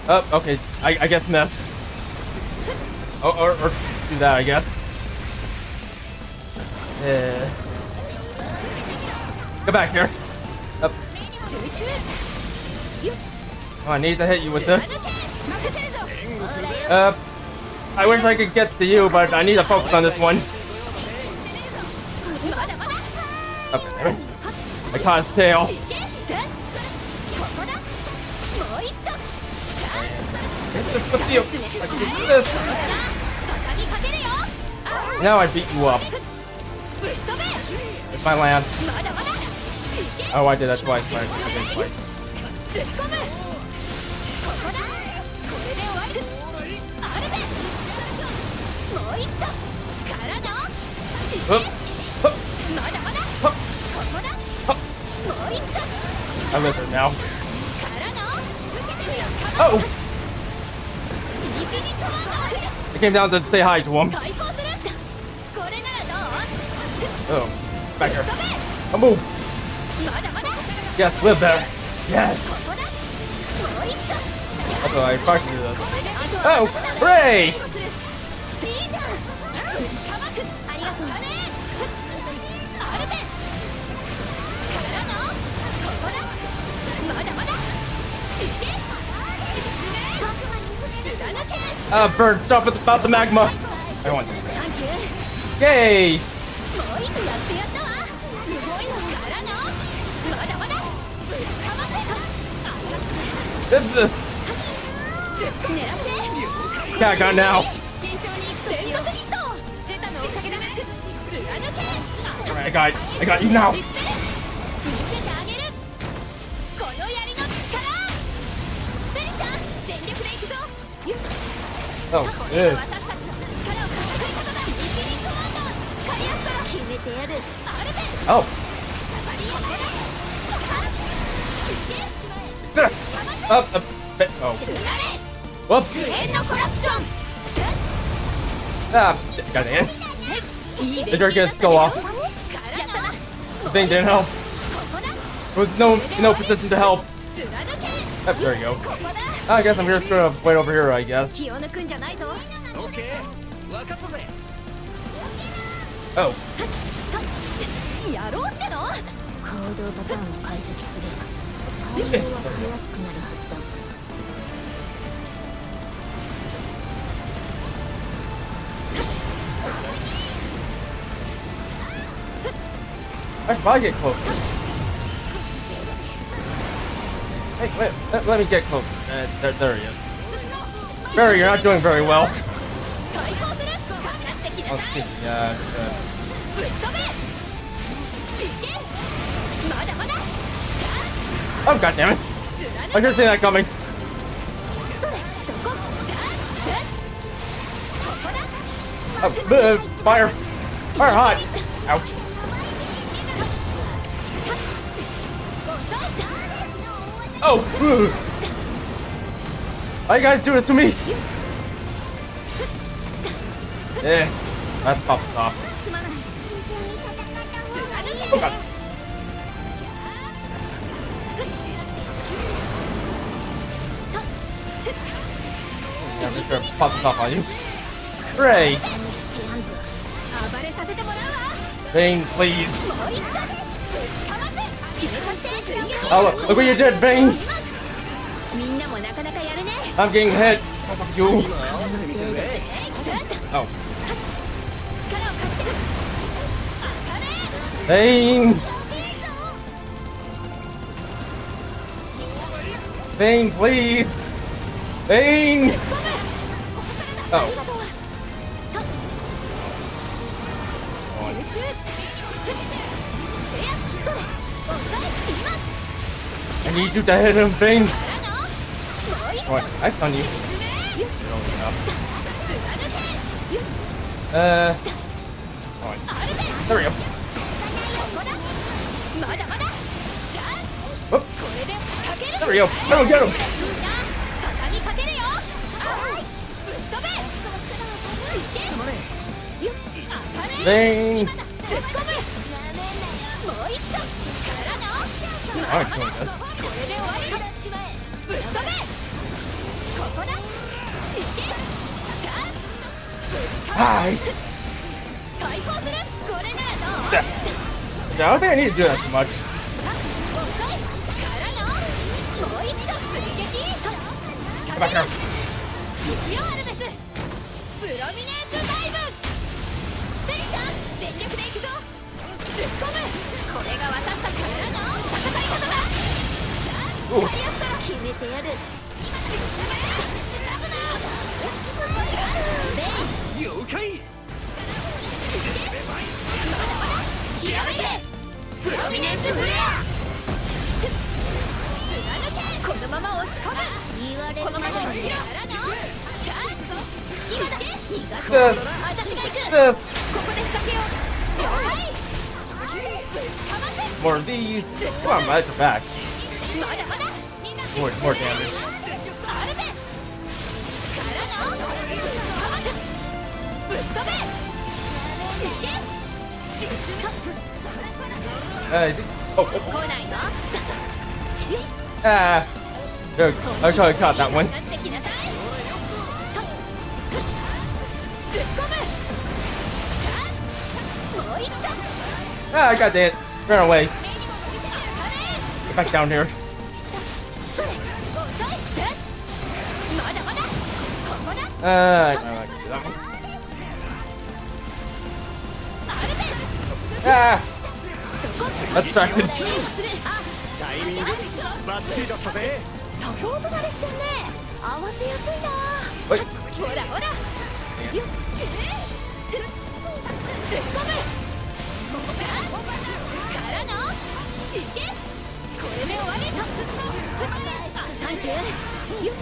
Oh, okay. I guess miss. Oh, or do that, I guess. Come back here. Up. Oh, I need to hit you with this. I wish I could get to you, but I need to focus on this one. Okay. I caught his tail. Now I beat you up. With my lance. Oh, I did that twice. I did it twice. Hup, hup, hup, hup. I live it now. Oh! I came down to say hi to him. Oh, back here. A move. Yes, live there. Yes. That's what I fucking do this. Oh, hooray! Bird, stop about the magma. I want this. Yay! Yeah, I got it now. Alright, I got you now. Oh, good. Oh. Up, oh. Whoops. Ah, got it. The jerk gets go off. The thing didn't help. There was no position to help. Oh, there you go. I guess I'm just gonna wait over here, I guess. Oh. I should probably get closer. Hey, wait, let me get closer. There he is. Ferry, you're not doing very well. Let's see. Oh, goddammit. I should have seen that coming. Oh, fire. Fire hot. Ouch. Oh! Why you guys doing it to me? Yeah, that pops off. Oh god. Yeah, I'm just gonna pop this off on you. Hooray! Bane, please. Oh, look what you did, Bane! I'm getting hit. Oh, fuck you. Oh. Bane! Bane, please! Bane! Oh. I need you to hit him, Bane! What? I stun you. Alright. There we go. Whoop. There we go. No, get him! Bane! I'm killing this. Hi! Yeah, I don't think I need to do that too much. Come back here. Ooh. プロミネンスフレアこのまま押し込む言われるこのまま押し切ろう今だ逃がす私が行くここで仕掛けよう More of these. Come on, my back. まだまだ More damage. ぶっ飛べ Is it? Oh, 来ないの ah. There, I totally caught that one. なってきなさいぶっ込むもう一丁 Ah, I got it. Ran away. Get back down here. まだまだここだ I like that one. Ah! That's distracted. タイミングバッチリだったぜ。サポート慣れしてんね合わせやすいな Wait. ほらほらよっぶっ込むからのいけこれで終わりサンキューよっ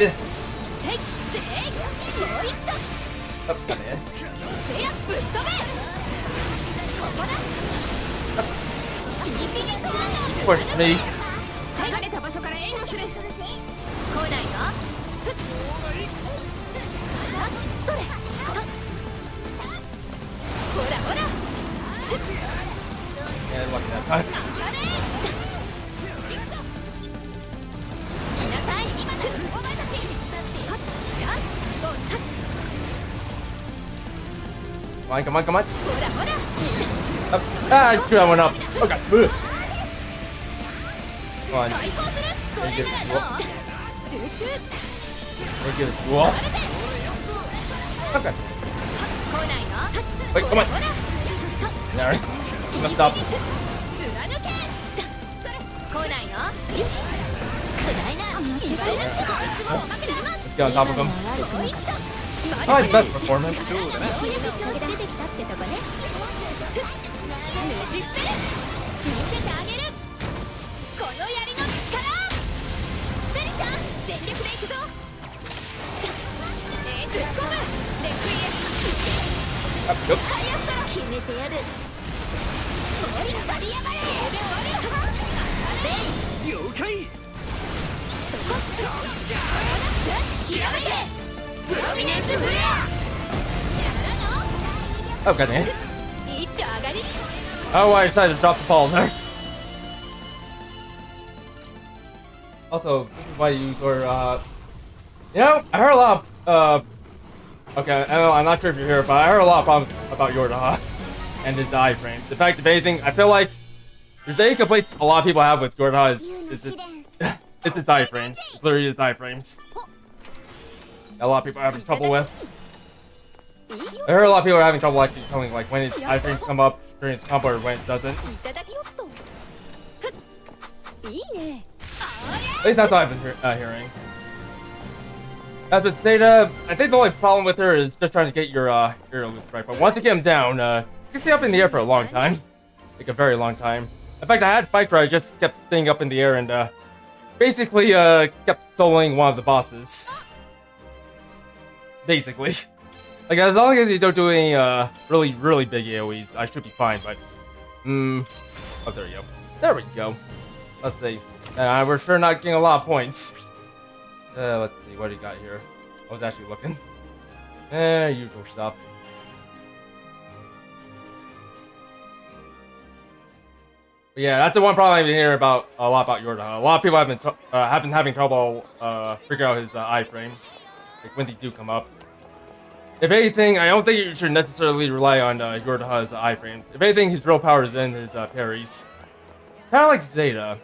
Yeah. せいせいもう一丁 Oh, got it. せやぶっ飛べここだピニピニコーナー Push me. 離れた場所から援護する来ないのふっそれほらほら Yeah, lucky that time. 来なさい今だお前たち Come on, come on. ほらほら Up. Ah, I threw that one up. Oh god. Ugh. Come on. 対抗するこれならどう集中 We'll give it to wall. Okay. 来ないの Wait, come on. ほら There. You messed up. 貫けそれ来ないのくらいな言われるしこいつもおまけだ Let's get on top of him. もう一丁 Probably his best performance. 調子出てきたってとこねねじ伏せる見せてあげるこの槍の力ベリちゃん全力でいくぞ突っ込むレクイエス Up, nope. 決めてやるもう一度やがれで終わる了解。ひらめけプロミネンスフレア Oh god damn. 一丁上がり Oh, I decided to drop the ball there. Also, this is why you were, you know, I heard a lot of, okay, I'm not sure if you're here, but I heard a lot of problems about Yordaha and his iframes. In fact, if anything, I feel like there's any complaints a lot of people have with Yordaha is it's his iframes. It's literally his iframes. A lot of people are having trouble with. I heard a lot of people are having trouble actually telling like when his iframes come up during his combo or when it doesn't. いただきよっといいね At least that's what I've been hearing. As with Zeta, I think the only problem with her is just trying to get your aerial loop right. But once you get him down, you can stay up in the air for a long time. Like a very long time. In fact, I had fights where I just kept staying up in the air and basically kept soloing one of the bosses. Basically. Like as long as you don't do any really big AoEs, I should be fine, but oh there we go. There we go. Let's see. We're sure not getting a lot of points. Let's see, what do you got here? I was actually looking. Usual stuff. But yeah, that's the one problem I've been hearing about a lot about Yordaha. A lot of people have been having trouble figuring out his iframes, like when they do come up. If anything, I don't think you should necessarily rely on Yordaha's iframes. If anything, his real power is in his parries. Kind of like Zeta.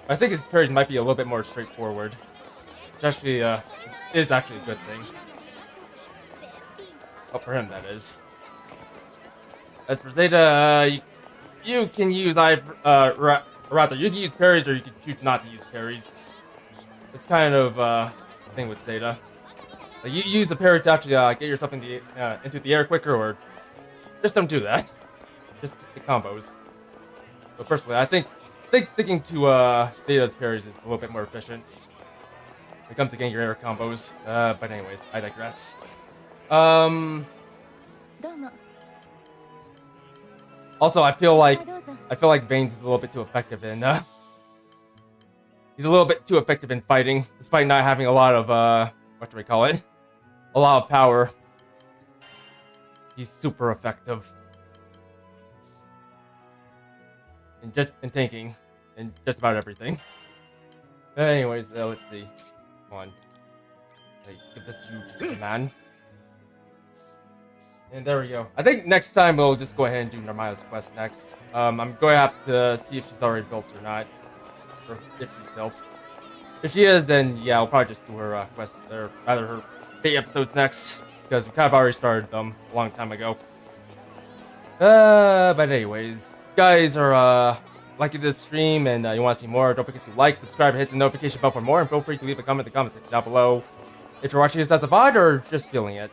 I think his parries might be a little bit more straightforward. Which actually is actually a good thing. Oh, for him, that is. As for Zeta, you can use rather you can use parries or you can choose not to use parries. It's kind of thing with Zeta. Like you use the parry to actually get yourself into the air quicker, or just don't do that. Just stick to combos. But personally, I think sticking to Zeta's parries is a little bit more efficient when it comes to getting your air combos. But anyways, I digress. どうも Also, I feel like どうぞ Bane's is a little bit too effective in he's a little bit too effective in fighting, despite not having a lot of what do we call it? A lot of power. He's super effective. In tanking. And just about everything. Anyways, let's see. Come on. Hey, give this to you, man. And there we go. I think next time we'll just go ahead and do Narmaya's quest next. I'm going to have to see if she's already built or not. Or if she's built. If she is, then yeah, I'll probably just do her quest, or rather her day episodes next. Because we kind of already started them a long time ago. But anyways, you guys are liking this stream and you want to see more, don't forget to like, subscribe, and hit the notification bell for more, and feel free to leave a comment in the comment section down below if you're watching this as a VOD or just feeling it.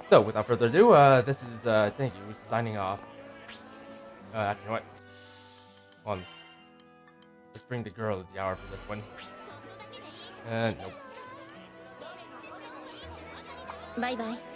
So without further ado, this is thank you signing off. Actually, you know what? Hold on. Let's bring the girl of the hour for this one. Nope. バイバイ